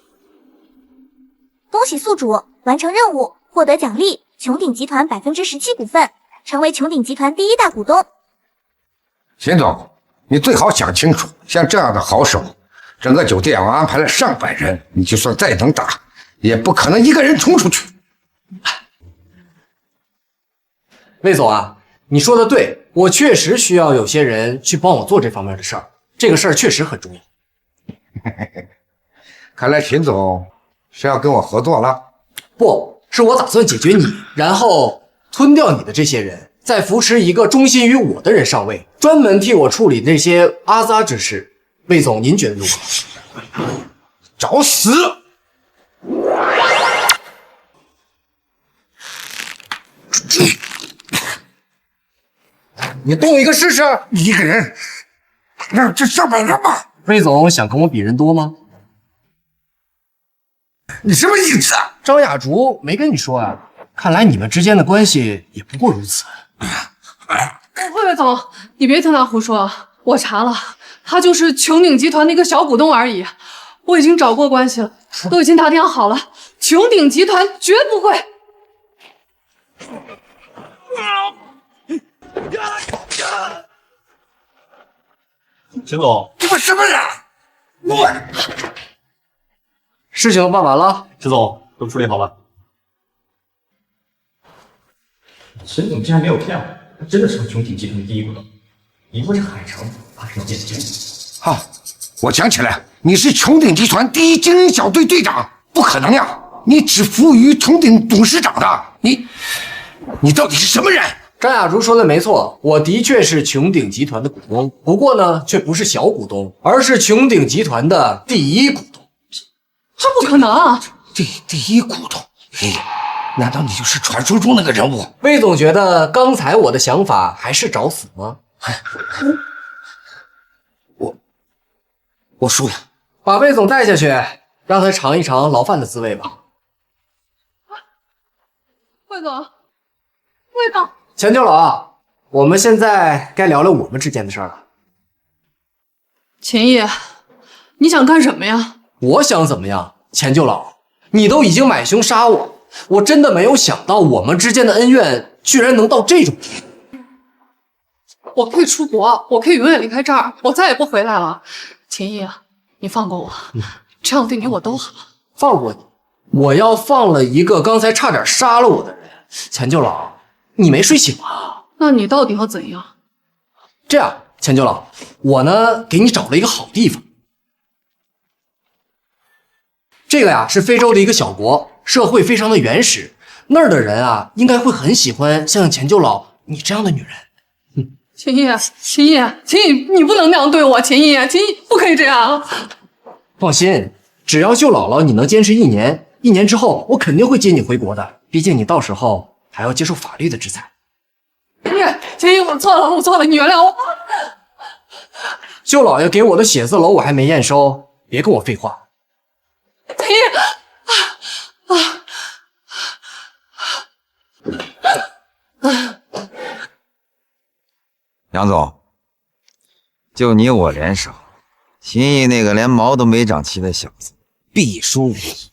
恭喜宿主完成任务，获得奖励穹鼎集团17%股份，成为穹鼎集团第一大股东。秦总，你最好想清楚，像这样的好手，整个酒店我安排了上百人，你就算再能打，也不可能一个人冲出去。魏总啊，你说的对，我确实需要有些人去帮我做这方面的事儿，这个事儿确实很重要。看来秦总是要跟我合作了。不是我打算解决你，然后吞掉你的这些人，再扶持一个忠心于我的人上位，专门替我处理那些阿扎之事。魏总，您觉得如何？找死！你动一个试试！你一个人，那这上百人吗？魏总想跟我比人多吗？你什么意思？张雅竹没跟你说啊？看来你们之间的关系也不过如此。魏总，你别听他胡说，我查了，他就是穹鼎集团的一个小股东而已。我已经找过关系了，都已经打听好了，穹鼎集团绝不会。秦总，你们什么人？我事情都办完了，秦总都处理好了。秦总竟然没有骗我，他真的是穹鼎集团的第一股东，以后这海城他是要见天。好，我想起来，你是穹鼎集团第一精英小队队长，不可能呀！你只服务于穹鼎董事长的，你到底是什么人？张雅竹说的没错，我的确是穹鼎集团的股东，不过呢，却不是小股东，而是穹鼎集团的第一股东。这不可能啊！第一股东，难道你就是传说中那个人物？魏总觉得刚才我的想法还是找死吗？我输了，把魏总带下去，让他尝一尝牢饭的滋味吧。魏总，魏总。钱九老，我们现在该聊聊我们之间的事儿了。秦毅，你想干什么呀？我想怎么样？钱九老，你都已经买凶杀我，我真的没有想到我们之间的恩怨居然能到这种地步。我可以出国，我可以永远离开这儿，我再也不回来了。秦毅，你放过我，这样对你我都好。放过你？我要放了一个刚才差点杀了我的人。钱九老，你没睡醒啊？那你到底要怎样？这样，钱九老，我呢给你找了一个好地方。这个呀是非洲的一个小国，社会非常的原始，那儿的人啊应该会很喜欢像钱九老你这样的女人。秦毅，秦毅，秦毅，你不能那样对我，秦毅，秦毅不可以这样。放心，只要舅姥姥你能坚持1年，1年之后我肯定会接你回国的，毕竟你到时候还要接受法律的制裁。秦毅，我错了，我错了，你原谅我。舅老爷给我的写字楼我还没验收，别跟我废话。秦毅，杨总，就你我联手，秦毅那个连毛都没长齐的小子必输无疑，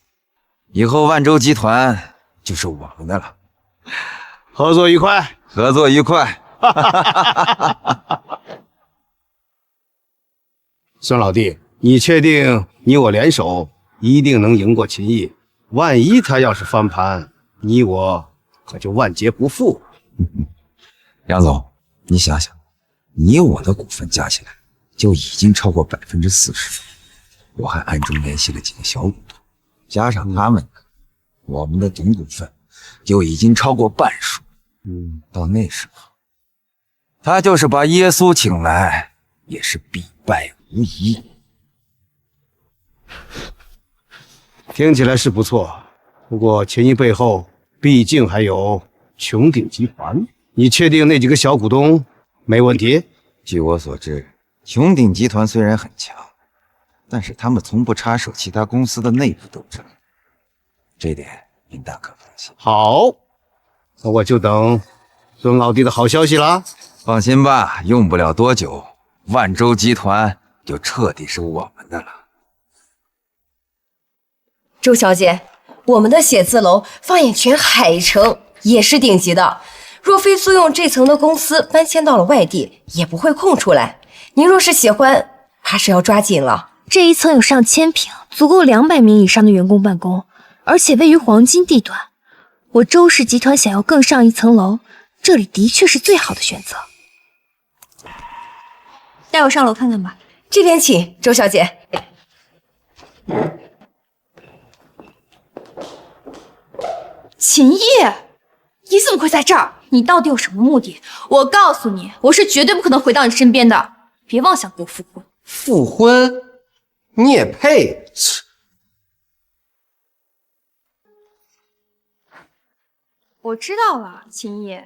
以后万洲集团就是我们的了。合作愉快，合作愉快。孙老弟，你确定你我联手一定能赢过秦毅？万一他要是翻盘，你我可就万劫不复。杨总，你想想，你我的股份加起来就已经超过40%，我还暗中联系了几个小股东，加上他们，我们的总股份就已经超过半数。到那时候，他就是把耶稣请来，也是必败无疑。听起来是不错，不过秦毅背后毕竟还有穹鼎集团，你确定那几个小股东没问题？据我所知，穹鼎集团虽然很强，但是他们从不插手其他公司的内部斗争，这点您大可放心。好，那我就等孙老弟的好消息啦。放心吧，用不了多久，万洲集团就彻底是我们的了。周小姐，我们的写字楼放眼全海城也是顶级的，若非租用这层的公司搬迁到了外地，也不会空出来。您若是喜欢，还是要抓紧了。这一层有上千平，足够200名以上的员工办公，而且位于黄金地段。我周氏集团想要更上一层楼，这里的确是最好的选择。带我上楼看看吧。这边请，周小姐。秦毅，你怎么会在这儿？你到底有什么目的？我告诉你，我是绝对不可能回到你身边的，别妄想跟我复婚。复婚？你也配？我知道了，秦毅，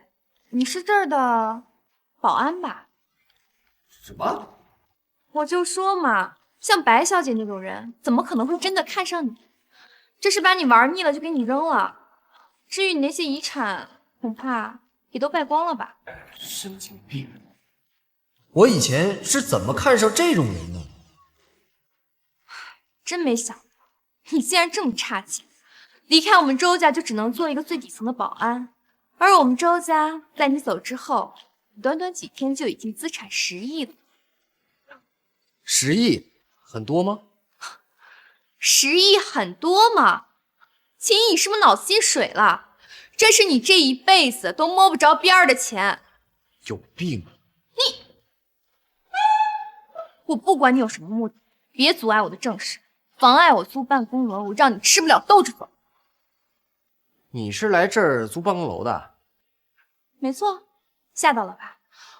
你是这儿的保安吧？什么？我就说嘛，像白小姐那种人，怎么可能会真的看上你？这是把你玩腻了就给你扔了。至于你那些遗产，恐怕也都败光了吧？神经病！我以前是怎么看上这种人的？真没想到，你竟然这么差劲！离开我们周家就只能做一个最底层的保安，而我们周家在你走之后，短短几天就已经资产10亿了。10亿很多吗？10亿很多吗？秦毅，你是不是脑子进水了？这是你这一辈子都摸不着边儿的钱。有病！我不管你有什么目的，别阻碍我的正事，妨碍我租办公楼，我让你吃不了兜着走。你是来这儿租办公楼的？没错，吓到了吧？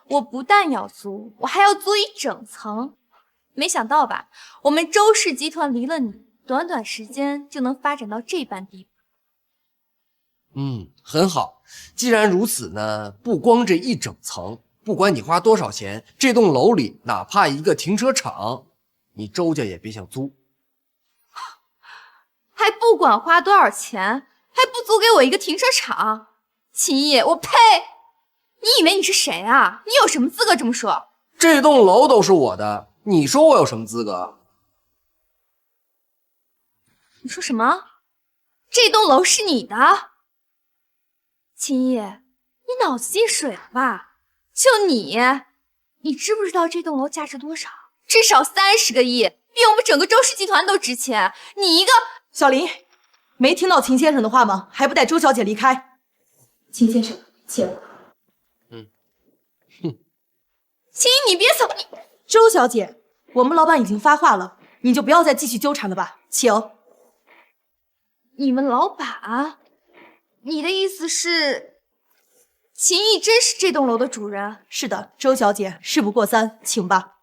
我不但要租，我还要租一整层。没想到吧？我们周氏集团离了你，短短时间就能发展到这般地步。很好。既然如此呢，不光这一整层，不管你花多少钱，这栋楼里哪怕一个停车场，你周家也别想租。还不管花多少钱，还不租给我一个停车场？秦毅，我呸！你以为你是谁啊？你有什么资格这么说？这栋楼都是我的，你说我有什么资格？你说什么？这栋楼是你的？秦毅，你脑子进水了吧？就你知不知道这栋楼价值多少？至少30个亿，比我们整个周氏集团都值钱。你一个小林，没听到秦先生的话吗？还不带周小姐离开？秦先生，请。秦毅，你别走！周小姐，我们老板已经发话了，你就不要再继续纠缠了吧，请。你们老板？你的意思是，秦毅真是这栋楼的主人？是的，周小姐，事不过三，请吧。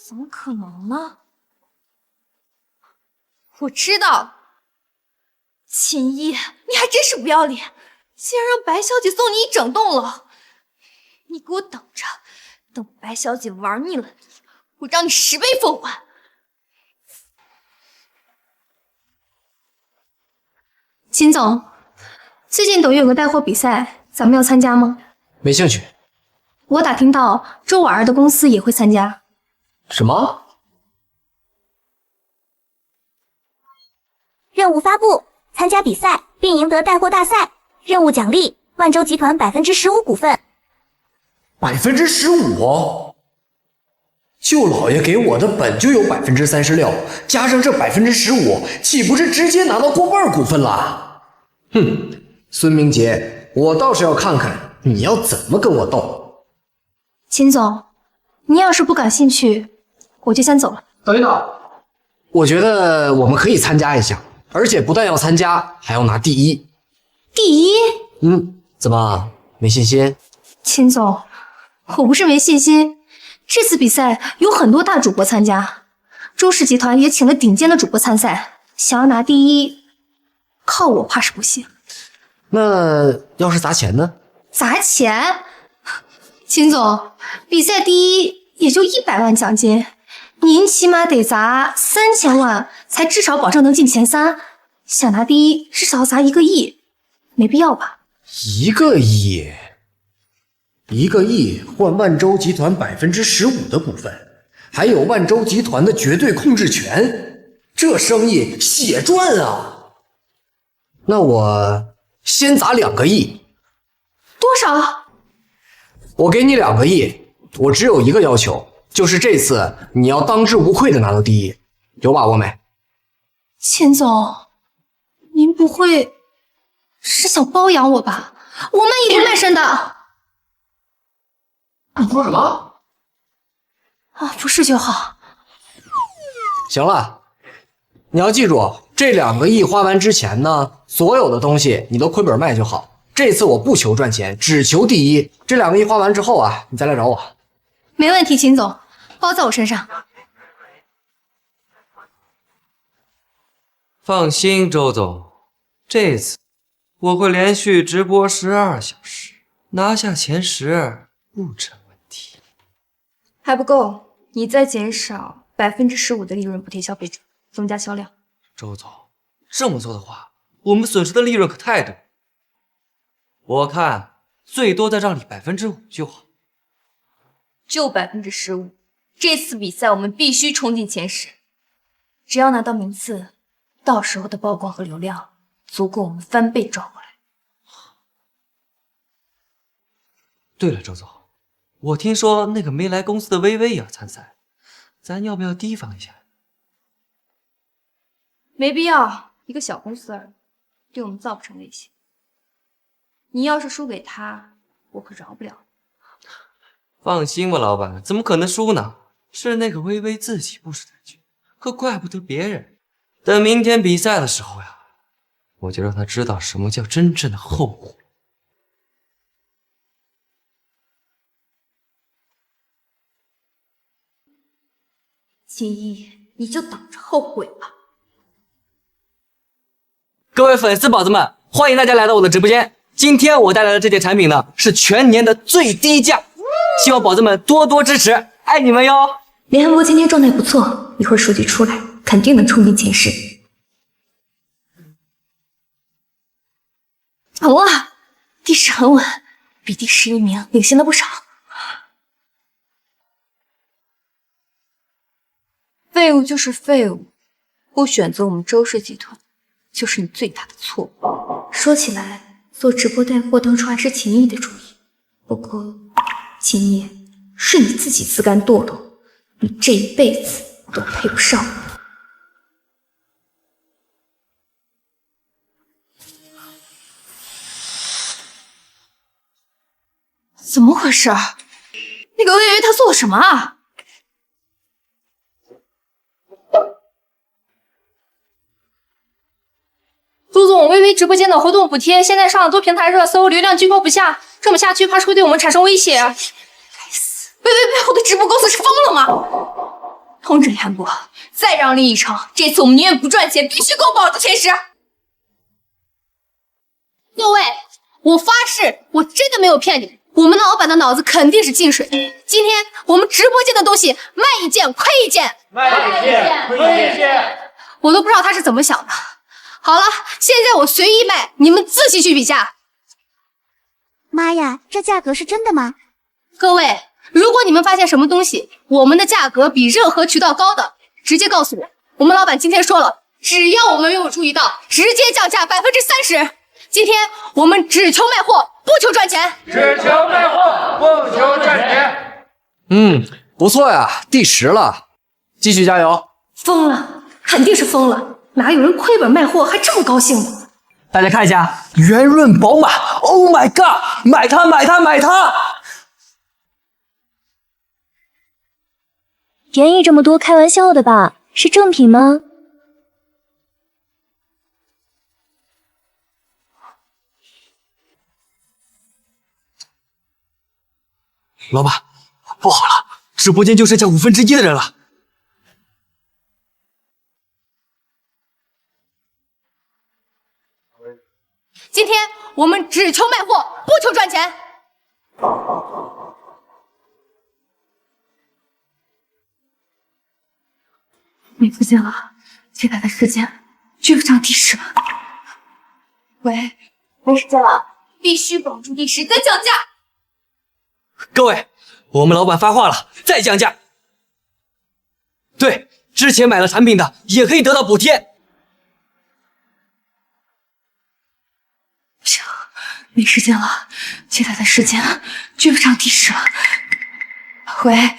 怎么可能呢？我知道，秦毅，你还真是不要脸，竟然让白小姐送你一整栋楼！你给我等着，等白小姐玩腻了你，我让你10倍奉还！秦总，最近抖音有个带货比赛，咱们要参加吗？没兴趣。我打听到周婉儿的公司也会参加。什么？任务发布：参加比赛并赢得带货大赛，任务奖励：万洲集团15%股份。15%哦！舅老爷给我的本就有36%，加上这15%，岂不是直接拿到过半股份了？哼，孙明杰，我倒是要看看你要怎么跟我斗。秦总，你要是不感兴趣，我就先走了。等一等，我觉得我们可以参加一下，而且不但要参加，还要拿第一。第一？怎么没信心？秦总，我不是没信心，这次比赛有很多大主播参加，周氏集团也请了顶尖的主播参赛，想要拿第一，靠我怕是不行。那要是砸钱呢？砸钱？秦总，比赛第一也就100万奖金，您起码得砸3000万，才至少保证能进前3。想拿第一，至少要砸1个亿，没必要吧？1个亿？1个亿换万洲集团15%的股份，还有万洲集团的绝对控制权，这生意血赚啊！那我先砸2个亿。多少？我给你2个亿，我只有一个要求，就是这次你要当之无愧的拿到第一，有把握没？秦总，您不会是想包养我吧？我们一同卖身的。你说什么？啊，不是就好。行了，你要记住，这2个亿花完之前呢，所有的东西你都亏本卖就好。这次我不求赚钱，只求第一。这2个亿花完之后啊，你再来找我。没问题，秦总，包在我身上。放心，周总，这次我会连续直播12小时，拿下前10不成问题。还不够，你再减少15%的利润补贴消费者，增加销量。周总，这么做的话，我们损失的利润可太多。我看最多再让你5%就好。就15%。这次比赛我们必须冲进前10，只要拿到名次，到时候的曝光和流量足够我们翻倍赚回来。对了，周总，我听说那个没来公司的薇薇也要参赛，咱要不要提防一下？没必要，一个小公司而已，对我们造不成威胁。你要是输给他，我可饶不了你。放心吧，老板，怎么可能输呢？是那个薇薇自己不识抬举，可怪不得别人。等明天比赛的时候呀，我就让他知道什么叫真正的后果。秦一，你就等着后悔吧。各位粉丝宝子们，欢迎大家来到我的直播间。今天我带来的这件产品呢，是全年的最低价，希望宝子们多多支持，爱你们哟！连汉博今天状态不错，一会儿数据出来，肯定能冲进前10。哇，地势很稳，比第11名领先了不少。废物就是废物，不选择我们周氏集团，就是你最大的错误。说起来，做直播带货当初还是秦毅的主意，不过秦毅是你自己自甘堕落，你这一辈子都配不上我。怎么回事？那个薇薇她做了什么啊？朱总，薇薇直播间的活动补贴现在上了多平台热搜，流量居高不下，这么下去怕是会对我们产生威胁。该死，薇薇背后的直播公司是疯了吗？通知李汉博，再让利益成，这次我们宁愿不赚钱，必须给我保住前10。各位，我发誓，我真的没有骗你们。我们的老板的脑子肯定是进水。今天我们直播间的东西卖一件亏一件，卖一件亏一件，我都不知道他是怎么想的。好了，现在我随意卖，你们自己去比价。妈呀，这价格是真的吗？各位，如果你们发现什么东西我们的价格比任何渠道高的，直接告诉我。我们老板今天说了，只要我们没有注意到，直接降价30%。今天我们只求卖货，不求赚钱。只求卖货，不求赚钱。不错呀，第10了，继续加油！疯了，肯定是疯了，哪有人亏本卖货还这么高兴的？大家看一下，圆润宝马 ，Oh my god， 买它买它买它！便宜这么多，开玩笑的吧？是正品吗？老板，不好了，直播间就剩下1/5的人了。今天我们只求卖货，不求赚钱。没时间了，接下来的时间追不上第10了。喂，没时间了，必须保住第10，再降价。各位，我们老板发话了，再降价。对，之前买了产品的也可以得到补贴。不行，没时间了，接下来的时间追不上第10了。喂，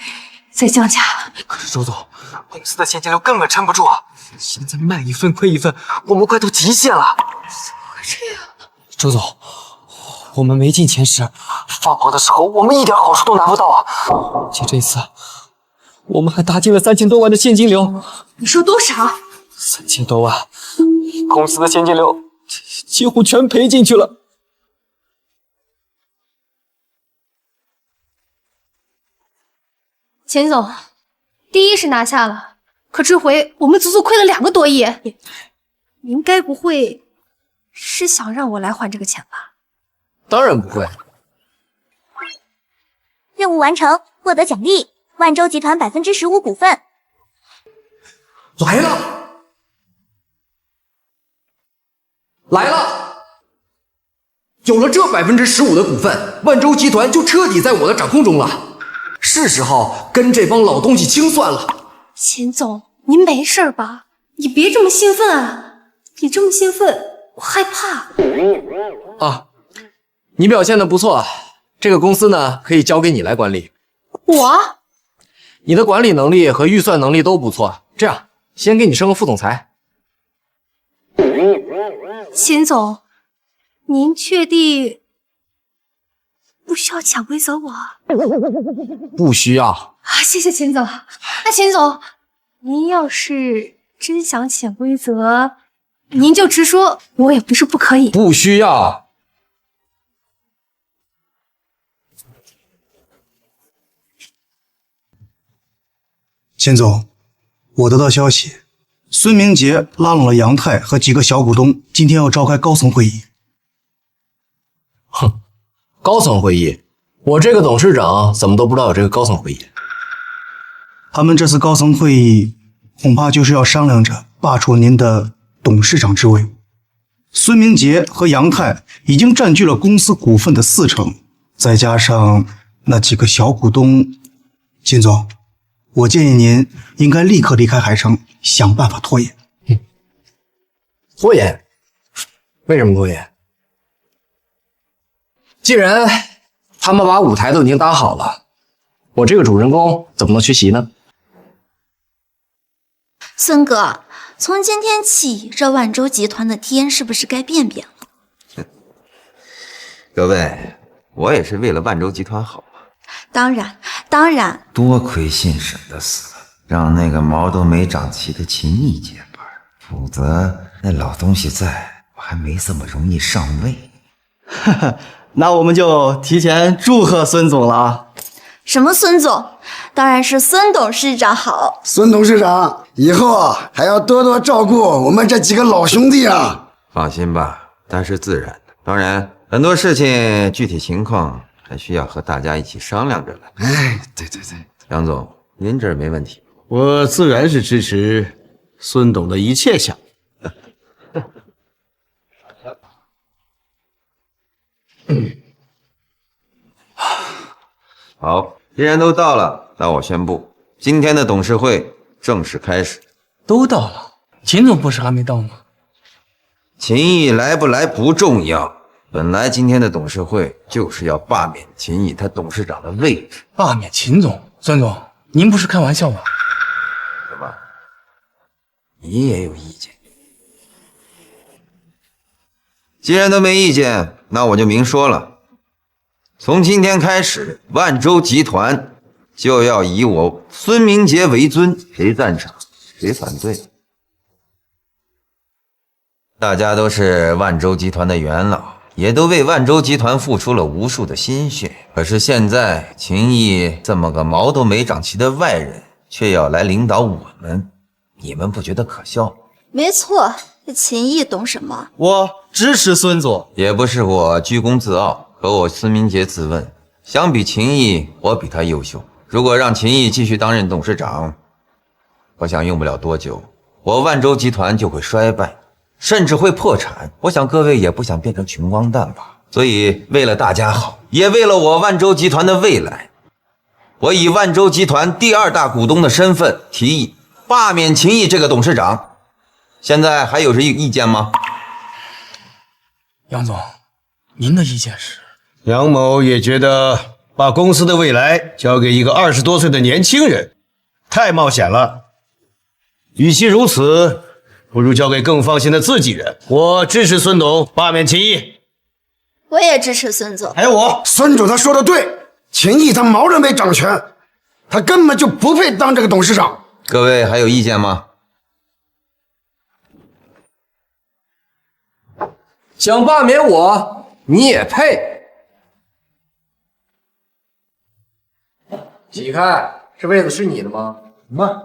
再降价。可是周总，公司的现金流根本撑不住啊！现在卖一份亏一份，我们快到极限了。怎么会这样？周总，我们没进前10，放榜的时候我们一点好处都拿不到啊！就这次，我们还打进了3000多万的现金流。你说多少？3000多万，公司的现金流几乎全赔进去了。钱总，第一是拿下了，可这回我们足足亏了2个多亿。您该不会是想让我来还这个钱吧？当然不会。任务完成，获得奖励：万洲集团15%股份。来了，来了！有了这15%的股份，万洲集团就彻底在我的掌控中了。是时候跟这帮老东西清算了。钱总，您没事吧？你别这么兴奋啊！你这么兴奋，我害怕。啊，你表现的不错，这个公司呢可以交给你来管理。我？你的管理能力和预算能力都不错，这样先给你升个副总裁。钱总，您确定不需要潜规则我？不需要啊，谢谢钱总。那钱总，您要是真想潜规则，您就直说，我也不是不可以。不需要。钱总，我得到消息，孙明杰拉拢了杨泰和几个小股东，今天要召开高层会议。哼，高层会议？我这个董事长怎么都不知道有这个高层会议？他们这次高层会议恐怕就是要商量着罢黜您的董事长之位。孙明杰和杨泰已经占据了公司股份的40%，再加上那几个小股东，金总，我建议您应该立刻离开海城，想办法拖延。拖延？为什么拖延？既然他们把舞台都已经搭好了，我这个主人公怎么能缺席呢？孙哥，从今天起，这万洲集团的天是不是该变变了？各位，我也是为了万洲集团好啊。当然。多亏信婶的死，让那个毛都没长齐的秦毅接班，否则那老东西在，我还没这么容易上位。哈哈，那我们就提前祝贺孙总了。什么孙总？当然是孙董事长好。孙董事长，以后还要多多照顾我们这几个老兄弟啊！放心吧，那是自然的。当然，很多事情具体情况还需要和大家一起商量着来。哎，对，杨总，您这儿没问题？我自然是支持孙董的一切项目。好，既然都到了，那我宣布，今天的董事会正式开始。都到了，秦总不是还没到吗？秦毅来不来不重要，本来今天的董事会就是要罢免秦毅他董事长的位置。罢免秦总？孙总，您不是开玩笑吧？怎么，你也有意见？既然都没意见，那我就明说了。从今天开始，万洲集团就要以我孙明杰为尊，谁赞成谁反对。大家都是万洲集团的元老，也都为万洲集团付出了无数的心血。可是现在秦毅这么个毛都没长齐的外人，却要来领导我们，你们不觉得可笑吗？没错，秦毅懂什么？我支持孙总。也不是我居功自傲。和我孙明杰自问，相比秦毅，我比他优秀。如果让秦毅继续担任董事长，我想用不了多久，我万洲集团就会衰败，甚至会破产。我想各位也不想变成穷光蛋吧。所以为了大家好，也为了我万洲集团的未来，我以万洲集团第2大股东的身份提议罢免秦毅这个董事长。现在还有意见吗？杨总，您的意见是？杨某也觉得把公司的未来交给一个20多岁的年轻人太冒险了。与其如此，不如交给更放心的自己人。我支持孙董罢免秦毅。我也支持孙总。还有我，孙主他说的对，秦毅他毛人没掌权，他根本就不配当这个董事长。各位还有意见吗？想罢免我，你也配？起开，这位子是你的吗？什么？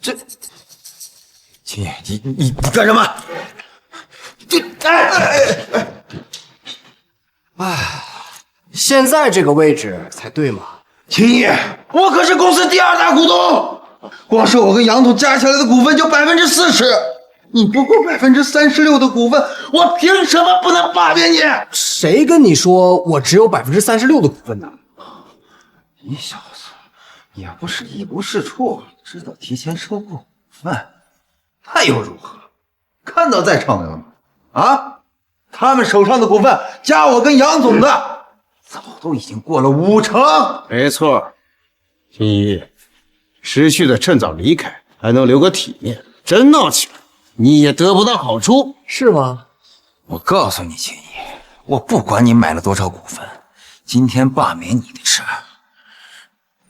这，秦毅，你干什么？现在这个位置才对嘛？秦毅，我可是公司第2大股东，光是我跟杨总加起来的股份就40%，你不过36%的股份，我凭什么不能罢免你？谁跟你说我只有36%的股份呢？你小子也不是一无是处，知道提前收购股份，那又如何？看到在场的了吗？啊，他们手上的股份加我跟杨总的，早都已经过了50%。没错，秦毅，识趣的趁早离开，还能留个体面。真闹起来，你也得不到好处，是吗？我告诉你，秦毅，我不管你买了多少股份，今天罢免你的事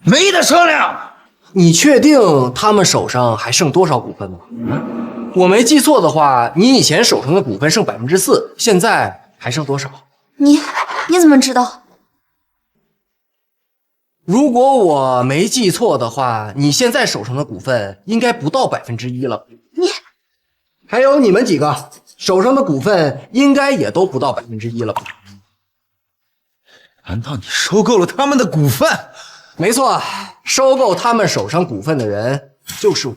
没得商量。你确定他们手上还剩多少股份吗？我没记错的话，你以前手上的股份剩4%，现在还剩多少？你怎么知道？如果我没记错的话，你现在手上的股份应该不到1%了。还有你们几个手上的股份应该也都不到1%了吧？难道你收购了他们的股份？没错，收购他们手上股份的人就是我。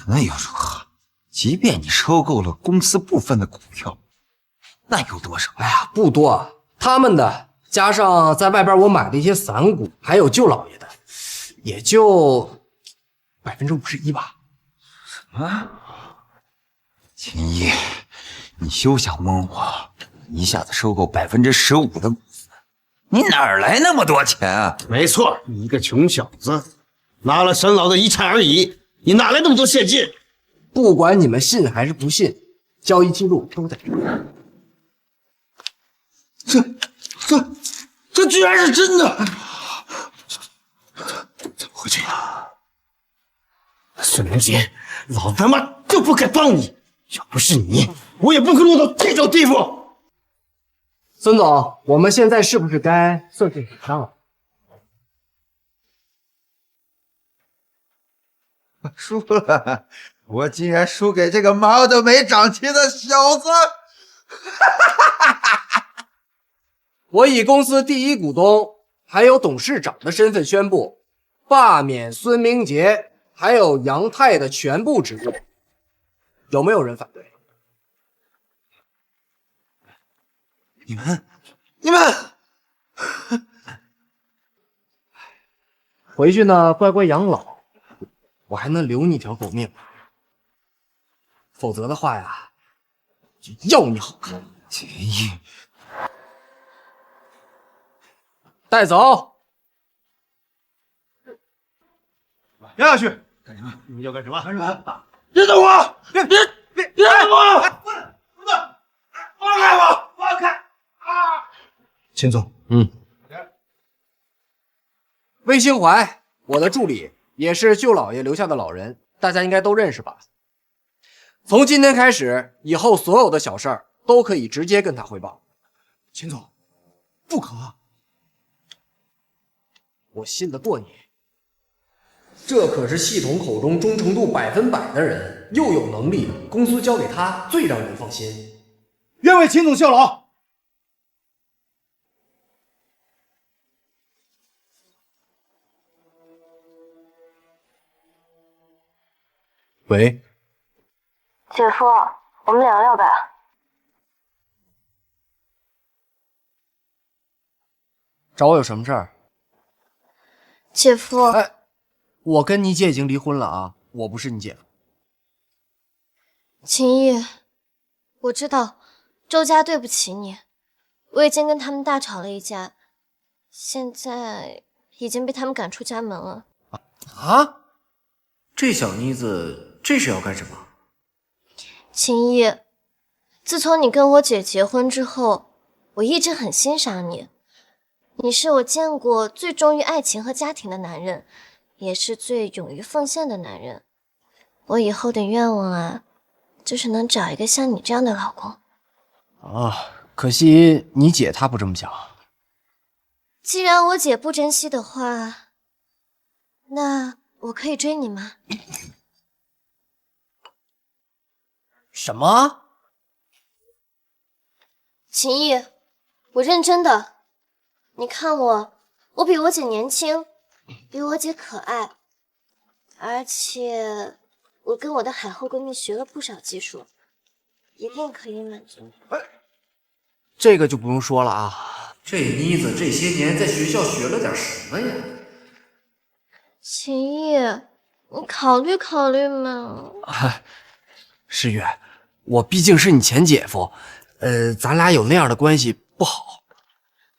那又如何？即便你收购了公司部分的股票，那有多少？哎呀，不多，他们的加上在外边我买的一些散股，还有舅老爷的，也就51%吧。什么？秦毅，你休想蒙我！一下子收购15%的股份，你哪儿来那么多钱啊？没错，你一个穷小子，拿了沈老的遗产而已，你哪来那么多现金？不管你们信还是不信，交易记录都在这儿。这居然是真的！怎么回事？孙明杰，老他妈就不该帮你！要不是你，我也不会落到这种地步。孙总，我们现在是不是该算算笔账了？输了，我竟然输给这个毛都没长齐的小子！我以公司第1股东还有董事长的身份宣布，罢免孙明杰还有杨泰的全部职务。有没有人反对？你们回去呢，乖乖养老，我还能留你条狗命。否则的话呀，就要你好看。秦毅，带走。压下去！干什么？你们要干什么？干什么？别动我！别动我！放开我！放开！秦总，魏兴怀，我的助理，也是舅老爷留下的老人，大家应该都认识吧？从今天开始，以后所有的小事儿都可以直接跟他汇报。秦总，不可啊！我信得过你。这可是系统口中忠诚度100%的人，又有能力，公司交给他最让人放心。愿为秦总效劳。喂，姐夫，我们聊聊吧。找我有什么事儿？姐夫，我跟你姐已经离婚了啊，我不是你姐夫。秦毅，我知道周家对不起你，我已经跟他们大吵了一架，现在已经被他们赶出家门了。啊？这小妮子这是要干什么？秦毅，自从你跟我姐结婚之后，我一直很欣赏你。你是我见过最忠于爱情和家庭的男人，也是最勇于奉献的男人。我以后的愿望啊，就是能找一个像你这样的老公。啊，可惜你姐她不这么想。既然我姐不珍惜的话，那我可以追你吗？什么？秦毅，我认真的。你看我比我姐年轻，比我姐可爱，而且我跟我的海后闺蜜学了不少技术，一定可以满足你。这个就不用说了啊，这妮子这些年在学校学了点什么呀？秦毅，你考虑考虑嘛。诗雨，我毕竟是你前姐夫，咱俩有那样的关系不好。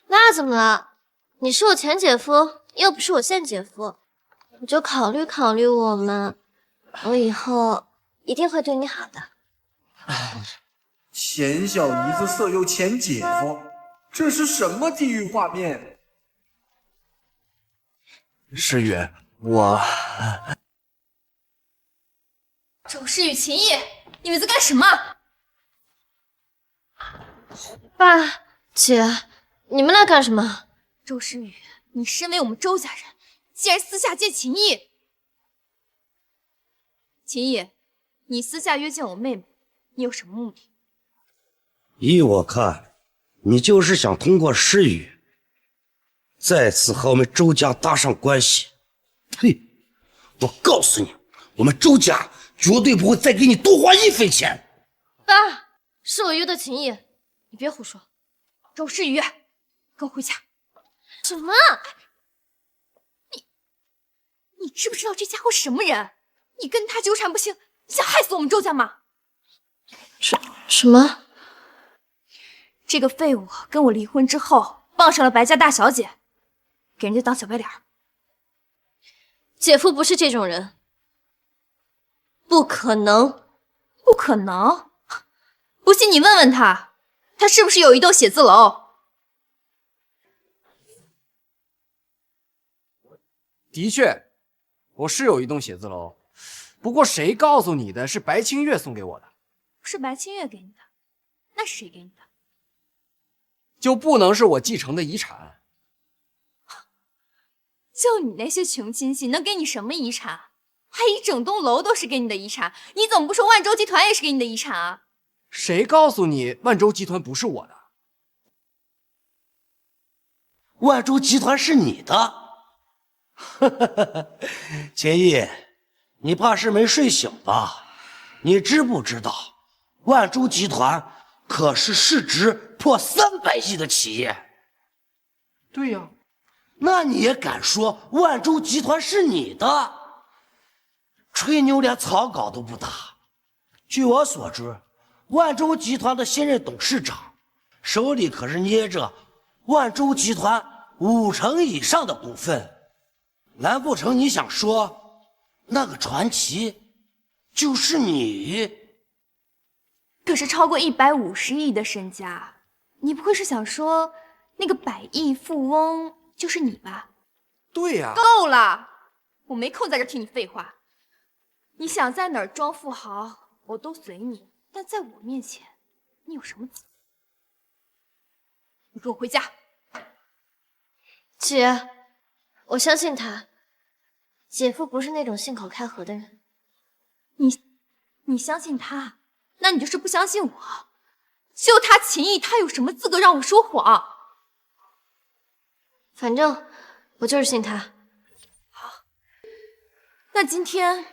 那怎么了？你是我前姐夫，又不是我现姐夫，你就考虑考虑我嘛。我以后一定会对你好的。前小姨子色诱前姐夫，这是什么地狱画面？诗雨，我……周诗雨、秦毅，你们在干什么？爸，姐，你们来干什么？周诗雨，你身为我们周家人，竟然私下见秦毅。秦毅，你私下约见我妹妹，你有什么目的？依我看，你就是想通过诗雨再次和我们周家搭上关系。嘿，我告诉你，我们周家绝对不会再给你多花1分钱。爸，是我约的秦毅，你别胡说。周诗雨，跟我回家。什么？你知不知道这家伙是什么人？你跟他纠缠不清，想害死我们周家吗？什么？这个废物跟我离婚之后，傍上了白家大小姐，给人家当小白脸。姐夫不是这种人，不可能，不可能！不信你问问他，他是不是有一栋写字楼？的确，我是有一栋写字楼，不过谁告诉你的是白清月送给我的？是白清月给你的，那是谁给你的？就不能是我继承的遗产？就你那些穷亲戚能给你什么遗产？还一整栋楼都是给你的遗产，你怎么不说万州集团也是给你的遗产啊？谁告诉你万州集团不是我的？万州集团是你的？秦毅，你怕是没睡醒吧？你知不知道，万州集团可是市值破300亿的企业？对呀，那你也敢说万州集团是你的？吹牛连草稿都不打。据我所知，万州集团的新任董事长手里可是捏着万州集团50%以上的股份。难不成你想说，那个传奇就是你？可是超过150亿的身家，你不会是想说那个100亿富翁就是你吧？对呀。够了，我没空在这听你废话。你想在哪儿装富豪，我都随你，但在我面前，你有什么资格？你跟我回家。姐，我相信他，姐夫不是那种信口开河的人。你相信他，那你就是不相信我。就他秦毅，他有什么资格让我说谎？反正我就是信他。好，那今天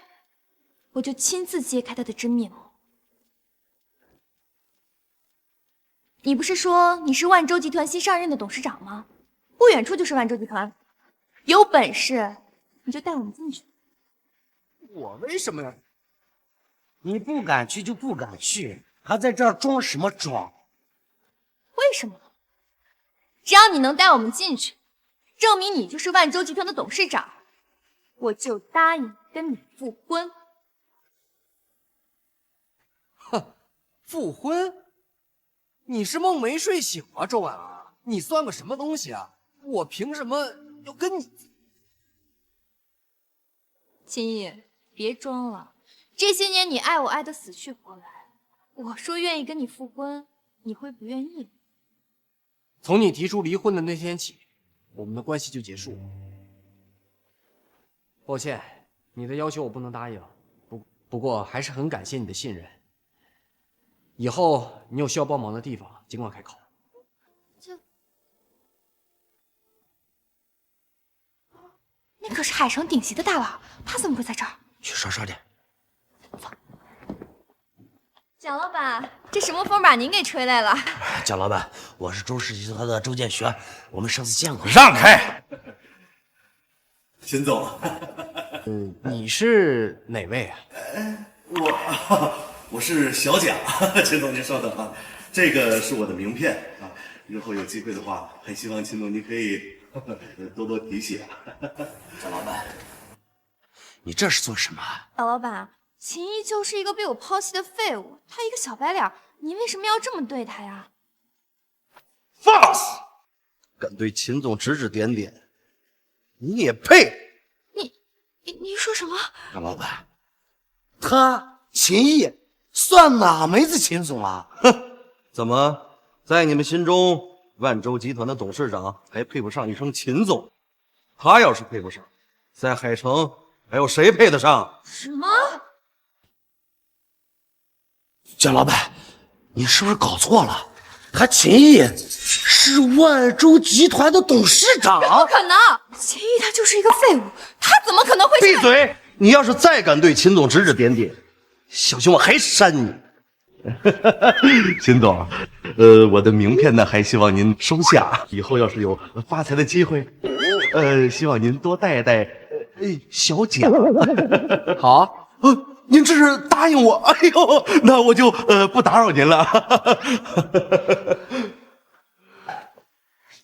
我就亲自揭开他的真面目。你不是说你是万州集团新上任的董事长吗？不远处就是万州集团，有本事你就带我们进去。我为什么呀？你不敢去就不敢去，还在这儿装什么装？为什么？只要你能带我们进去，证明你就是万洲集团的董事长，我就答应跟你复婚。哼，复婚？你是梦没睡醒啊，周婉儿？你算个什么东西啊？我凭什么要跟你？秦毅，别装了，这些年你爱我爱得死去活来，我说愿意跟你复婚，你会不愿意？从你提出离婚的那天起，我们的关系就结束了。抱歉，你的要求我不能答应，不过还是很感谢你的信任。以后你有需要帮忙的地方，尽管开口。那可是海城顶级的大佬，他怎么会在这儿？去少说点。蒋老板，这什么风把您给吹来了？蒋老板，我是周氏集团的周建学，我们上次见过。让开！秦总，你是哪位啊？我是小蒋，秦总您稍等啊，这个是我的名片啊，日后有机会的话，很希望秦总您可以多多提携。蒋老板，你这是做什么？蒋老板，秦毅就是一个被我抛弃的废物，他一个小白脸，您为什么要这么对他呀？放肆！敢对秦总指指点点，你也配？你说什么？蒋老板，他秦毅算哪门子秦总啊？哼，怎么在你们心中，万洲集团的董事长还配不上一声秦总？他要是配不上，在海城还有谁配得上？什么？蒋老板，你是不是搞错了？他秦毅是万洲集团的董事长？不可能，秦毅他就是一个废物，他怎么可能会？闭嘴！你要是再敢对秦总指指点点，小心我还扇你！秦总，我的名片呢，还希望您收下。以后要是有发财的机会，希望您多带带小蒋。好，您这是答应我？哎呦，那我就不打扰您了。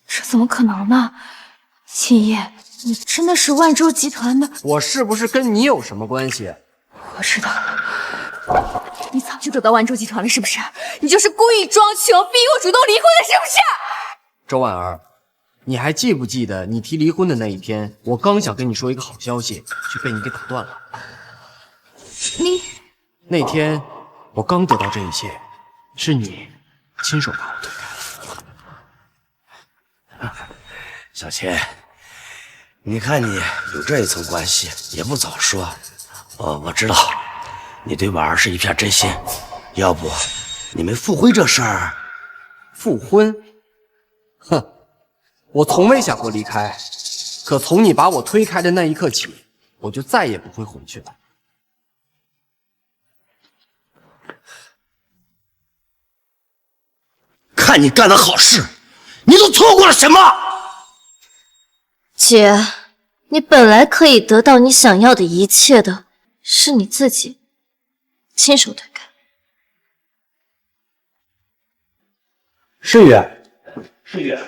这怎么可能呢？秦毅，你真的是万洲集团的？我是不是跟你有什么关系？我知道，你早就躲到万洲集团了，是不是？你就是故意装穷，逼我主动离婚的，是不是？周婉儿，你还记不记得你提离婚的那一天，我刚想跟你说一个好消息，却被你给打断了。那天我刚得到这一切，是你亲手把我推开的。小秦，你看你有这一层关系，也不早说。我知道你对婉儿是一片真心，要不你们复婚这事儿？复婚？哼，我从未想过离开，可从你把我推开的那一刻起，我就再也不会回去了。看你干的好事，你都错过了什么？姐，你本来可以得到你想要的一切的，是你自己亲手推开。世远，世远，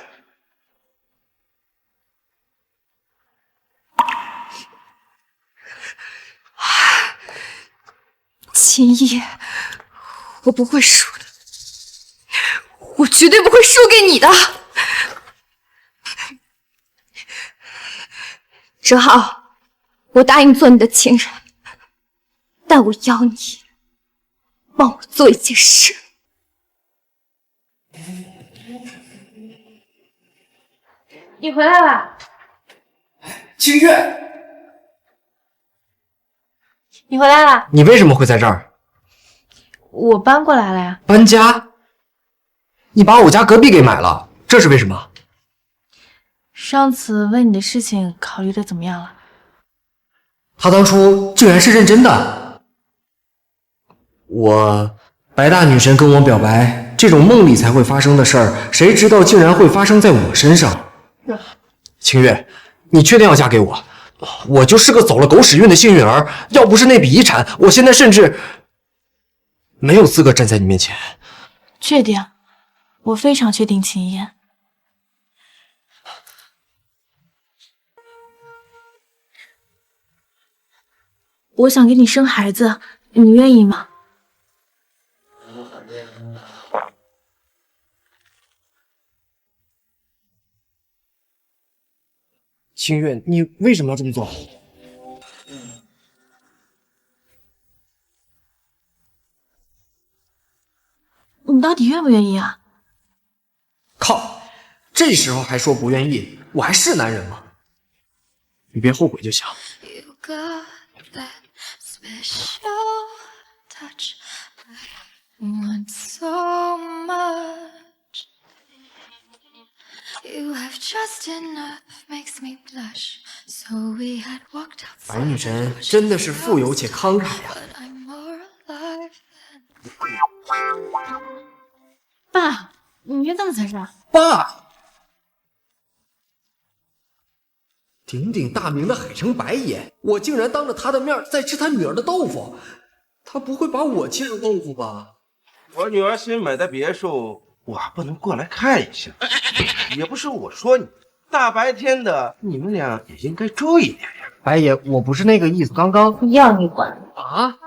秦毅，我不会输的，我绝对不会输给你的。哲浩，我答应做你的情人，但我要你帮我做一件事。你回来了，清月，你回来了。你为什么会在这儿？我搬过来了呀。搬家？你把我家隔壁给买了，这是为什么？上次问你的事情考虑的怎么样了？他当初竟然是认真的。白大女神跟我表白，这种梦里才会发生的事儿，谁知道竟然会发生在我身上。清月，你确定要嫁给我？我就是个走了狗屎运的幸运儿，要不是那笔遗产，我现在甚至……没有资格站在你面前。确定？我非常确定，秦叶。我想给你生孩子，你愿意吗？清月，你为什么要这么做？你到底愿不愿意啊？靠，这时候还说不愿意，我还是男人吗？你别后悔就行。白女神真的是富有且慷慨呀！爸，你这怎么回事？爸，鼎鼎大名的海城白爷，我竟然当着他的面在吃他女儿的豆腐，他不会把我切成豆腐吧？我女儿新买的别墅，我不能过来看一下？也不是我说你，大白天的，你们俩也应该注意点呀。白爷，我不是那个意思，刚刚要你管啊！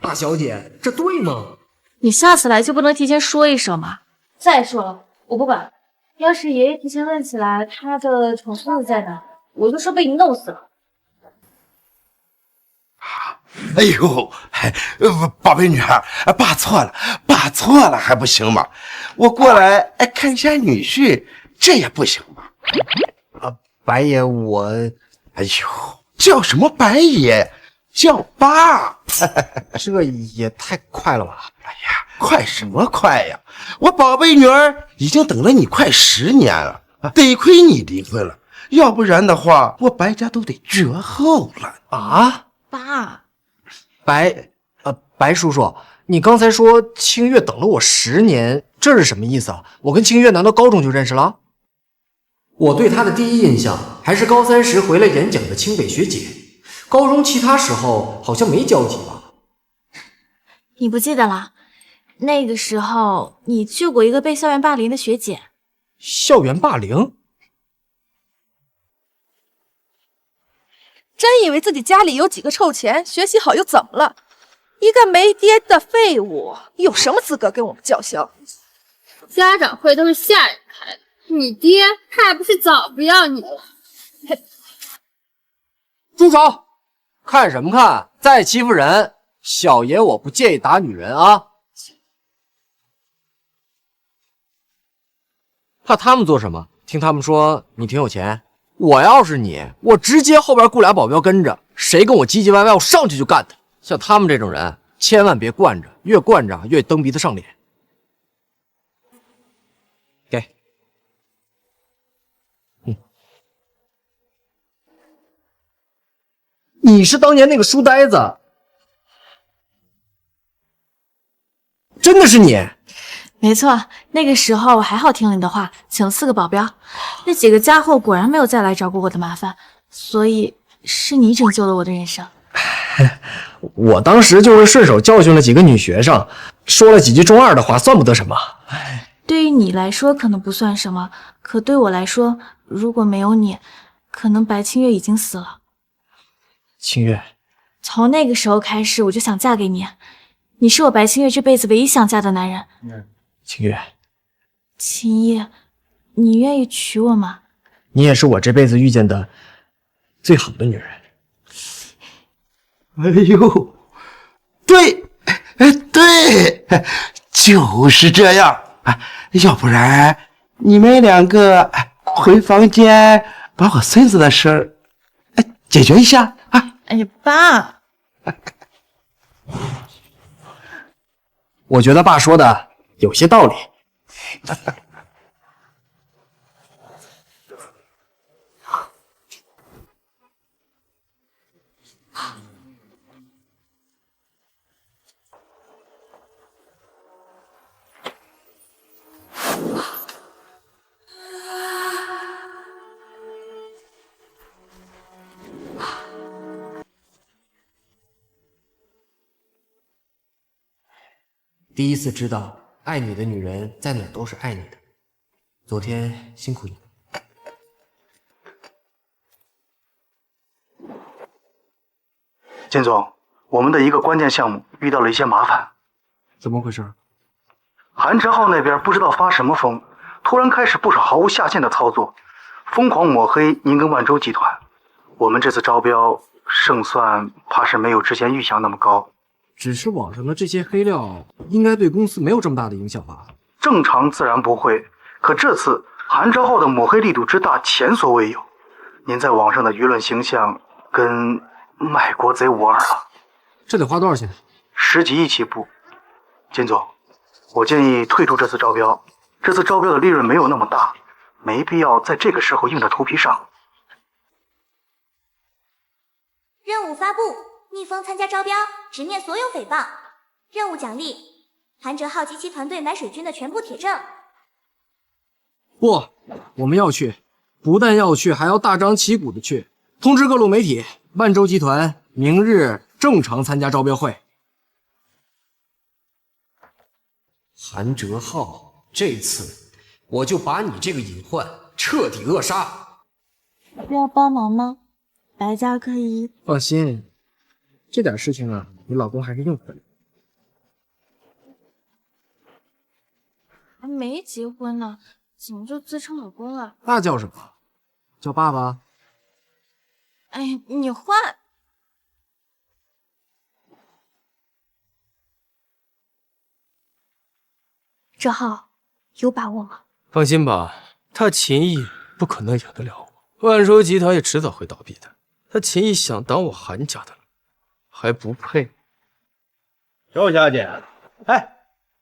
大小姐，这对吗？你下次来就不能提前说一声吗？再说了，我不管。要是爷爷提前问起来他的宠孙子在哪，我就说被你弄死了。哎呦，宝贝女儿，爸错了，还不行吗？我过来看一下女婿，这也不行吗？白爷，我，哎呦，叫什么白爷？叫爸，这也太快了吧！哎呀，快什么快呀！我宝贝女儿已经等了你快10年了，得亏你离婚了，要不然的话，我白家都得绝后了啊！爸，白叔叔，你刚才说清月等了我10年，这是什么意思啊？我跟清月难道高中就认识了？我对她的第一印象还是高3时回来演讲的清北学姐。高中其他时候好像没交集吧？你不记得了？那个时候你救过一个被校园霸凌的学姐。校园霸凌？真以为自己家里有几个臭钱，学习好又怎么了？一个没爹的废物，有什么资格跟我们叫嚣？家长会都是下人开的，你爹他还不是早不要你了？住手！看什么看？再欺负人，小爷我不介意打女人啊！怕他们做什么？听他们说你挺有钱，我要是你，我直接后边雇俩保镖跟着，谁跟我唧唧歪歪，我上去就干他。像他们这种人，千万别惯着，越惯着越蹬鼻子上脸。给，你是当年那个书呆子，真的是你？没错，那个时候我还好听了你的话，请了4个保镖，那几个家伙果然没有再来找过我的麻烦，所以是你拯救了我的人生。我当时就是顺手教训了几个女学生，说了几句中二的话，算不得什么。对于你来说可能不算什么，可对我来说，如果没有你，可能白清月已经死了。清月，从那个时候开始，我就想嫁给你，你是我白清月这辈子唯一想嫁的男人。清月，秦叶，你愿意娶我吗？你也是我这辈子遇见的最好的女人。哎呦，对，对，就是这样。要不然你们2个回房间把我孙子的事儿解决一下啊！哎呀，爸，我觉得爸说的有些道理。第一次知道爱你的女人在哪儿都是爱你的。昨天辛苦你了。金总，我们的一个关键项目遇到了一些麻烦。怎么回事？韩哲浩那边不知道发什么疯，突然开始不少毫无下限的操作，疯狂抹黑您跟万洲集团。我们这次招标胜算怕是没有之前预想那么高。只是网上的这些黑料，应该对公司没有这么大的影响吧？正常自然不会，可这次韩哲浩的抹黑力度之大，前所未有。您在网上的舆论形象跟卖国贼无二了。这得花多少钱？10几亿起步。金总，我建议退出这次招标。这次招标的利润没有那么大，没必要在这个时候硬着头皮上。任务发布：逆风参加招标，直面所有诽谤。任务奖励：韩哲浩及其团队买水军的全部铁证。不，我们要去，不但要去，还要大张旗鼓的去，通知各路媒体，万洲集团明日正常参加招标会。韩哲浩，这次我就把你这个隐患彻底扼杀。需要帮忙吗？白家可以。放心，这点事情啊，你老公还是应付得了。还没结婚呢，怎么就自称老公了？那叫什么？叫爸爸？哎，你换。哲浩，有把握吗？放心吧，他秦毅不可能赢得了我。万洲集团也迟早会倒闭的。他秦毅想当我韩家的，还不配。周小姐，哎，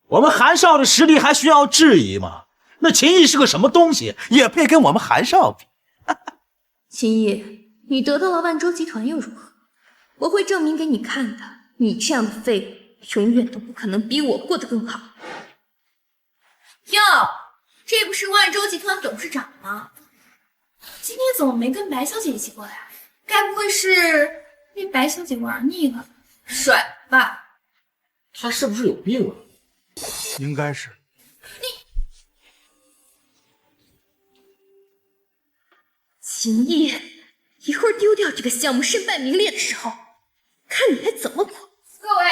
我们韩少的实力还需要质疑吗？那秦毅是个什么东西，也配跟我们韩少比？秦毅，你得到了万洲集团又如何？我会证明给你看的。你这样的废物，永远都不可能比我过得更好。哟，这不是万洲集团董事长吗？今天怎么没跟白小姐一起过来？该不会是被白小姐玩腻了，甩吧？他是不是有病啊？应该是。秦毅，一会儿丢掉这个项目身败名裂的时候，看你还怎么活！各位，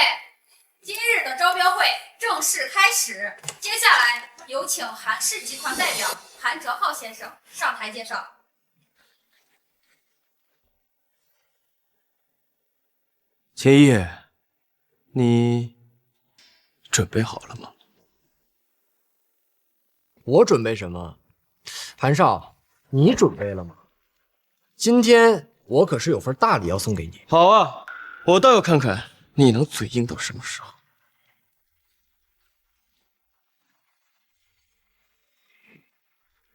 今日的招标会正式开始，接下来有请韩氏集团代表韩哲浩先生上台介绍。秦毅，你准备好了吗？我准备什么？韩少，你准备了吗？今天我可是有份大礼要送给你。好啊，我倒要看看你能嘴硬到什么时候。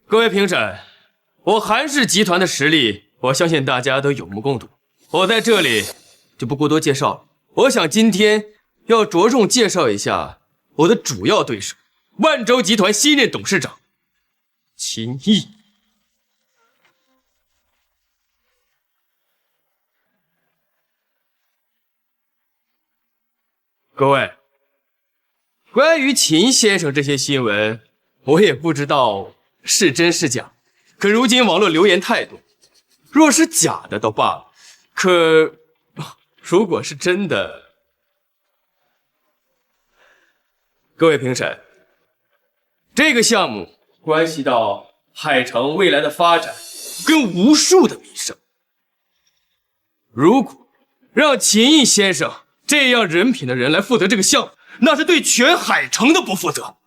各位评审，我韩氏集团的实力，我相信大家都有目共睹。我在这里就不过多介绍了。我想今天要着重介绍一下我的主要对手——万洲集团新任董事长秦毅。各位，关于秦先生这些新闻，我也不知道是真是假。可如今网络留言太多，若是假的倒罢了，可如果是真的，各位评审，这个项目关系到海城未来的发展跟无数的民生。如果让秦毅先生这样人品的人来负责这个项目，那是对全海城的不负责。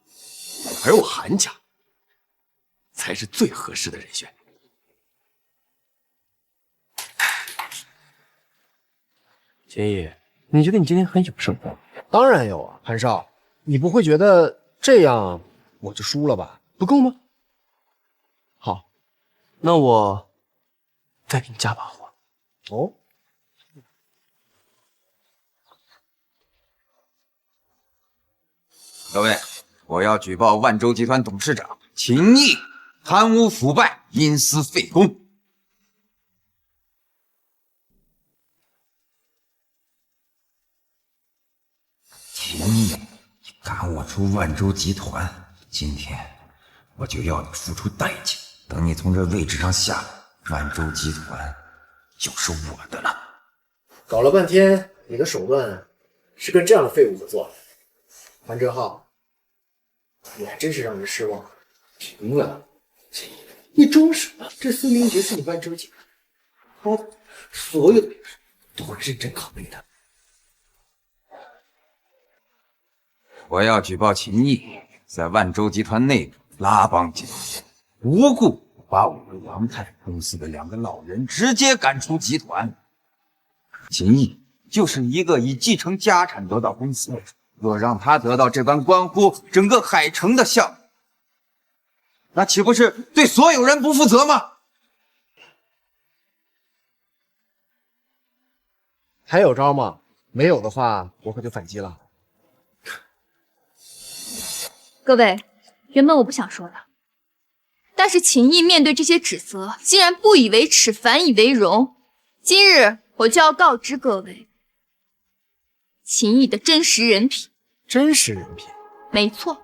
而我韩家才是最合适的人选。秦毅，你觉得你今天很有胜算？当然有啊，韩少，你不会觉得这样我就输了吧？不够吗？好，那我再给你加把火。哦。各位，我要举报万洲集团董事长秦毅贪污腐败、因私废公。秦毅，你赶我出万州集团，今天我就要你付出代价。等你从这位置上下来，万州集团就是我的了。搞了半天，你的手段是跟这样的废物合作。韩哲浩，你还真是让人失望。停了，你装什么？这孙明觉是你万州集团，所有的人都会认真考虑的。我要举报秦毅在万州集团内部拉帮结派，无故把我们王泰公司的2个老人直接赶出集团。秦毅就是一个以继承家产得到公司的人，若让他得到这般关乎整个海城的项目，那岂不是对所有人不负责吗？还有招吗？没有的话，我可就反击了。各位，原本我不想说的，但是秦毅面对这些指责，竟然不以为耻，反以为荣。今日我就要告知各位，秦毅的真实人品。真实人品？没错。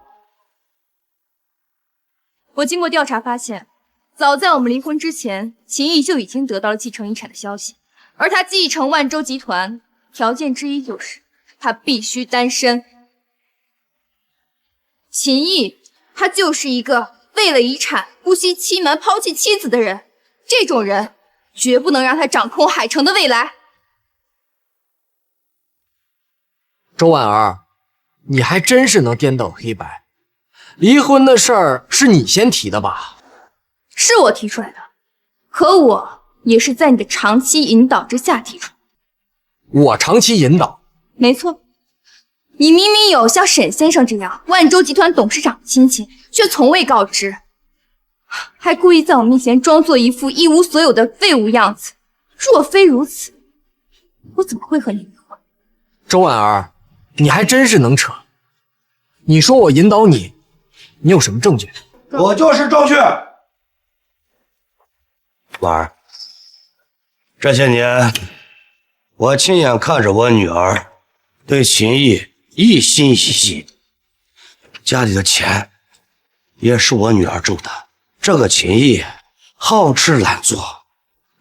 我经过调查发现，早在我们离婚之前，秦毅就已经得到了继承遗产的消息，而他继承万州集团，条件之一就是他必须单身。秦毅，他就是一个为了遗产不惜欺瞒、抛弃妻子的人。这种人绝不能让他掌控海城的未来。周婉儿，你还真是能颠倒黑白。离婚的事儿是你先提的吧？是我提出来的，可我也是在你的长期引导之下提出。我长期引导？没错。你明明有像沈先生这样万州集团董事长的亲戚，却从未告知，还故意在我面前装作一副一无所有的废物样子。若非如此，我怎么会和你离婚？周婉儿，你还真是能扯。你说我引导你，你有什么证据？我就是周旭。婉儿，这些年我亲眼看着我女儿对秦毅一心一意，家里的钱也是我女儿挣的。这个秦毅好吃懒做，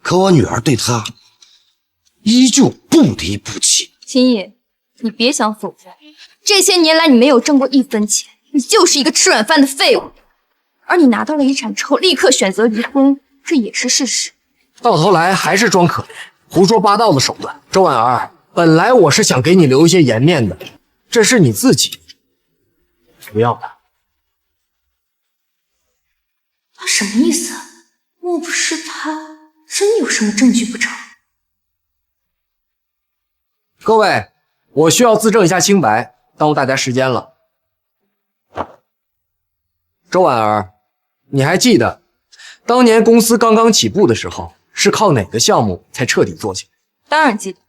可我女儿对他依旧不离不弃。秦毅，你别想否认，这些年来你没有挣过1分钱，你就是一个吃软饭的废物。而你拿到了遗产之后，立刻选择离婚，这也是事实。到头来还是装可怜，胡说八道的手段。周婉儿，本来我是想给你留一些颜面的，这是你自己不要的。他什么意思？莫不是他真有什么证据不成？各位，我需要自证一下清白，耽误大家时间了。周婉儿，你还记得当年公司刚刚起步的时候，是靠哪个项目才彻底做起来？当然记得，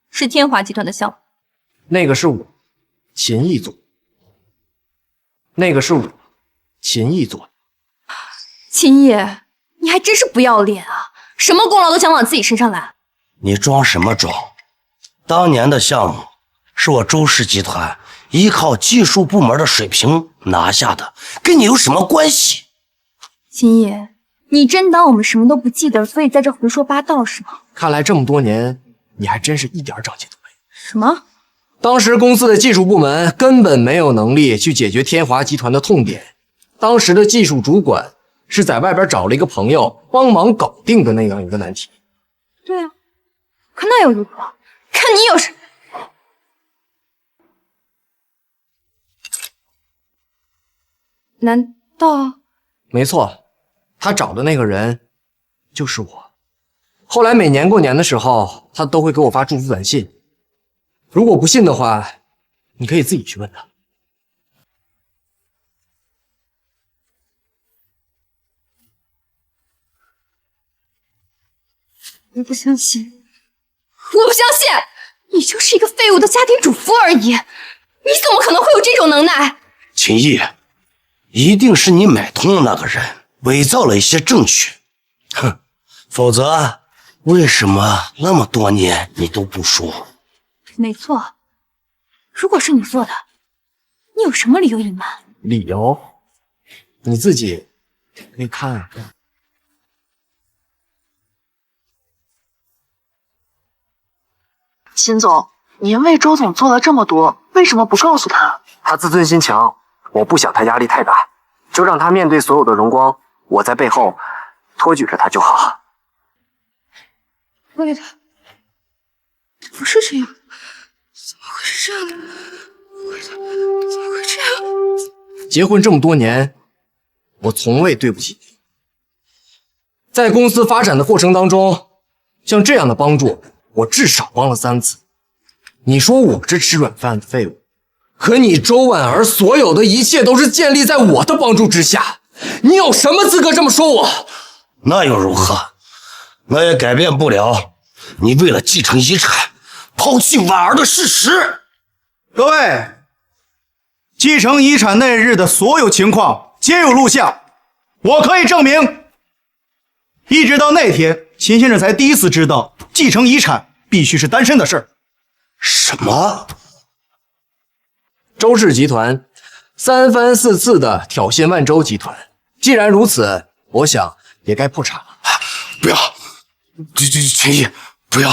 是天华集团的项目。那个是我秦毅做，那个是我秦毅做的。秦毅，你还真是不要脸啊！什么功劳都想往自己身上揽。你装什么装？当年的项目是我周氏集团依靠技术部门的水平拿下的，跟你有什么关系？秦毅，你真当我们什么都不记得，所以在这胡说八道是吗？看来这么多年，你还真是一点长进都没有。什么？当时公司的技术部门根本没有能力去解决天华集团的痛点，当时的技术主管是在外边找了一个朋友帮忙搞定的那样一个难题。对啊，可那又如何？看你有什……难道？没错，他找的那个人就是我。后来每年过年的时候，他都会给我发祝福短信。如果不信的话，你可以自己去问他。我不相信。我不相信，你就是一个废物的家庭主妇而已，你怎么可能会有这种能耐？秦毅，一定是你买通了那个人，伪造了一些证据。哼，否则为什么那么多年你都不说？没错，如果是你做的，你有什么理由隐瞒？理由？你自己可以看啊。秦总，您为周总做了这么多，为什么不告诉他？他自尊心强，我不想他压力太大，就让他面对所有的荣光，我在背后托举着他就好。为他不是这样，怎么会是这样的？怎么会这样？结婚这么多年，我从未对不起你。在公司发展的过程当中，像这样的帮助，我至少帮了3次。你说我这吃软饭的废物，可你周婉儿所有的一切都是建立在我的帮助之下，你有什么资格这么说我？那又如何？那也改变不了你为了继承遗产抛弃婉儿的事实。各位，继承遗产那日的所有情况皆有录像，我可以证明，一直到那天，秦先生才第一次知道继承遗产必须是单身的事儿。什么？周氏集团3番4次的挑衅万州集团，既然如此，我想也该破产了。不要，秦毅，不要！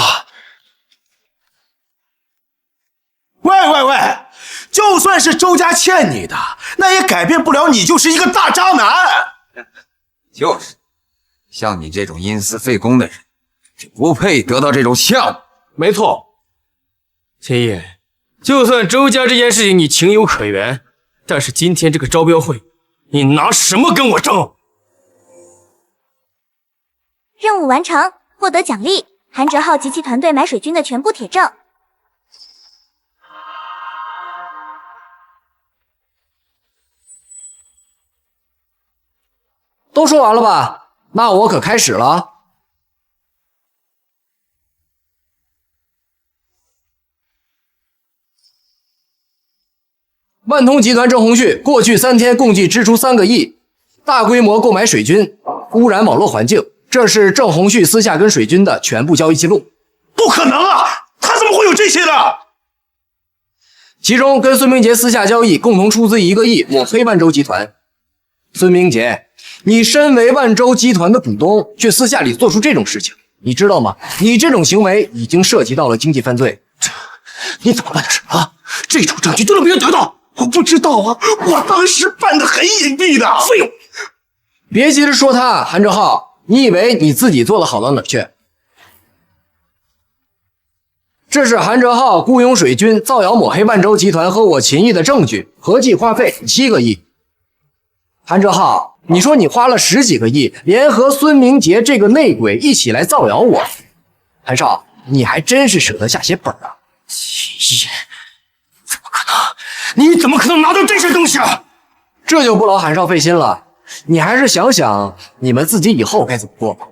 喂，就算是周家欠你的，那也改变不了你就是一个大渣男。就是，像你这种因私废公的人，就不配得到这种项目。没错，秦毅，就算周家这件事情你情有可原，但是今天这个招标会，你拿什么跟我争？任务完成，获得奖励：韩哲浩及其团队买水军的全部铁证。都说完了吧？那我可开始了。万通集团郑红旭过去3天共计支出3个亿，大规模购买水军，污染网络环境。这是郑红旭私下跟水军的全部交易记录。不可能啊！他怎么会有这些呢？其中跟孙明杰私下交易，共同出资1个亿抹黑万州集团。孙明杰，你身为万州集团的股东，却私下里做出这种事情，你知道吗？你这种行为已经涉及到了经济犯罪。你怎么办的事啊？这种证据都能被人得到？我不知道啊，我当时办得很隐蔽的。废物！别急着说他，韩哲浩，你以为你自己做的好到哪儿去？这是韩哲浩雇佣水军造谣抹黑万州集团和我秦毅的证据，合计花费7个亿。韩哲浩，你说你花了10几个亿，联合孙明杰这个内鬼一起来造谣我。韩少，你还真是舍得下些本啊！秦毅，怎么可能？你怎么可能拿到这些东西啊？这就不劳韩少费心了，你还是想想你们自己以后该怎么过吧。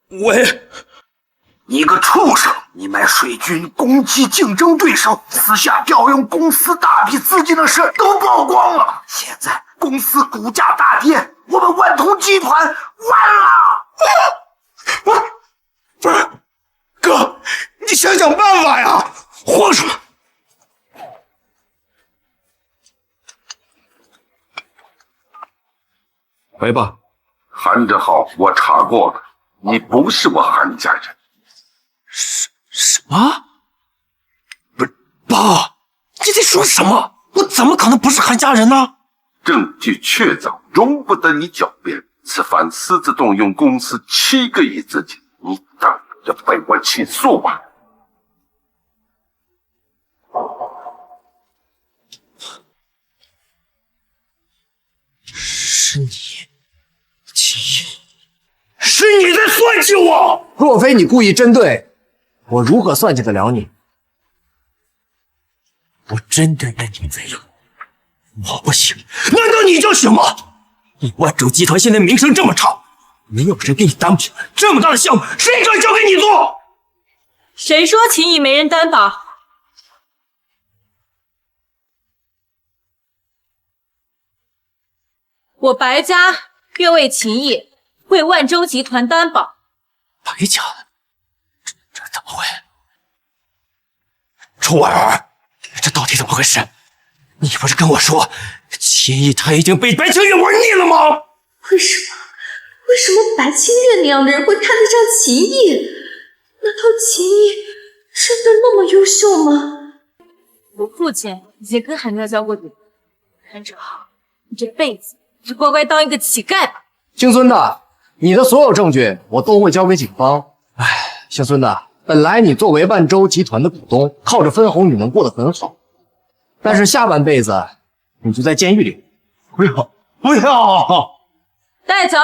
喂，你个畜生！你买水军攻击竞争对手，私下调用公司大笔资金的事都曝光了。现在公司股价大跌，我们万通集团完了！不是，哥，你想想办法呀！慌什么？回吧。韩哲浩，我查过了。你不是我韩家人。什么？不是，爸，你在说什么？我怎么可能不是韩家人呢？证据确凿，容不得你狡辩。此番私自动用公司7个亿资金，你等着被我起诉吧。是你，秦毅。是你在算计我！若非你故意针对我，如何算计得了你？我真的认你为荣，我不行，难道你就行吗？你万州集团现在名声这么差，没有人给你担保，这么大的项目，谁敢交给你做？谁说秦毅没人担保？我白家愿为秦毅为万洲集团担保。白家的，这怎么会？楚婉儿，这到底怎么回事？你不是跟我说秦毅他已经被白清月玩腻了吗？为什么白清月那样的人会看得上秦毅？难道秦毅真的那么优秀吗？我父亲已经跟韩家交过底，韩哲浩，你这辈子就乖乖当一个乞丐吧。姓孙的，你的所有证据我都会交给警方。哎，姓孙的，本来你作为万洲集团的股东，靠着分红你能过得很好，但是下半辈子你就在监狱里。不要，不要！带走。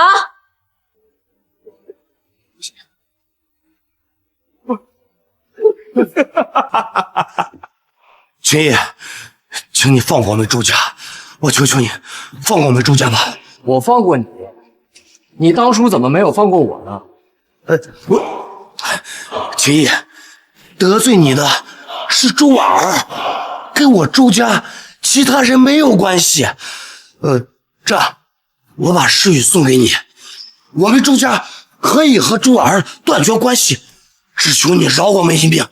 秦毅，请你放过我们朱家，我求求你，放过我们朱家吧。我放过你，你当初怎么没有放过我呢？秦毅，得罪你的是朱婉儿，跟我朱家其他人没有关系。这样，我把诗雨送给你，我们朱家可以和朱婉儿断绝关系，只求你饶我们一命。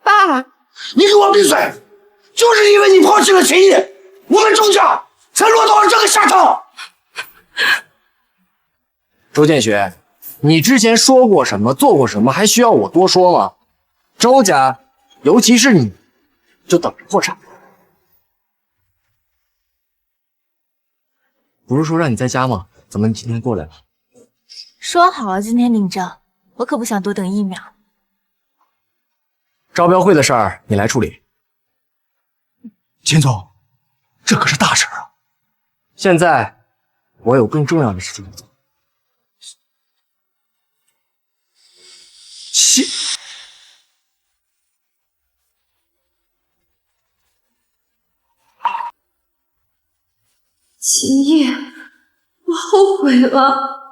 爸，你给我闭嘴！就是因为你抛弃了秦毅，我们朱家才落到了这个下场。周建学，你之前说过什么，做过什么，还需要我多说吗？周家，尤其是你，就等着破产。不是说让你在家吗？怎么你今天过来了？说好了今天领证，我可不想多等1秒。招标会的事儿你来处理。秦总，这可是大事啊！现在我有更重要的事情要做。秦毅，我后悔了。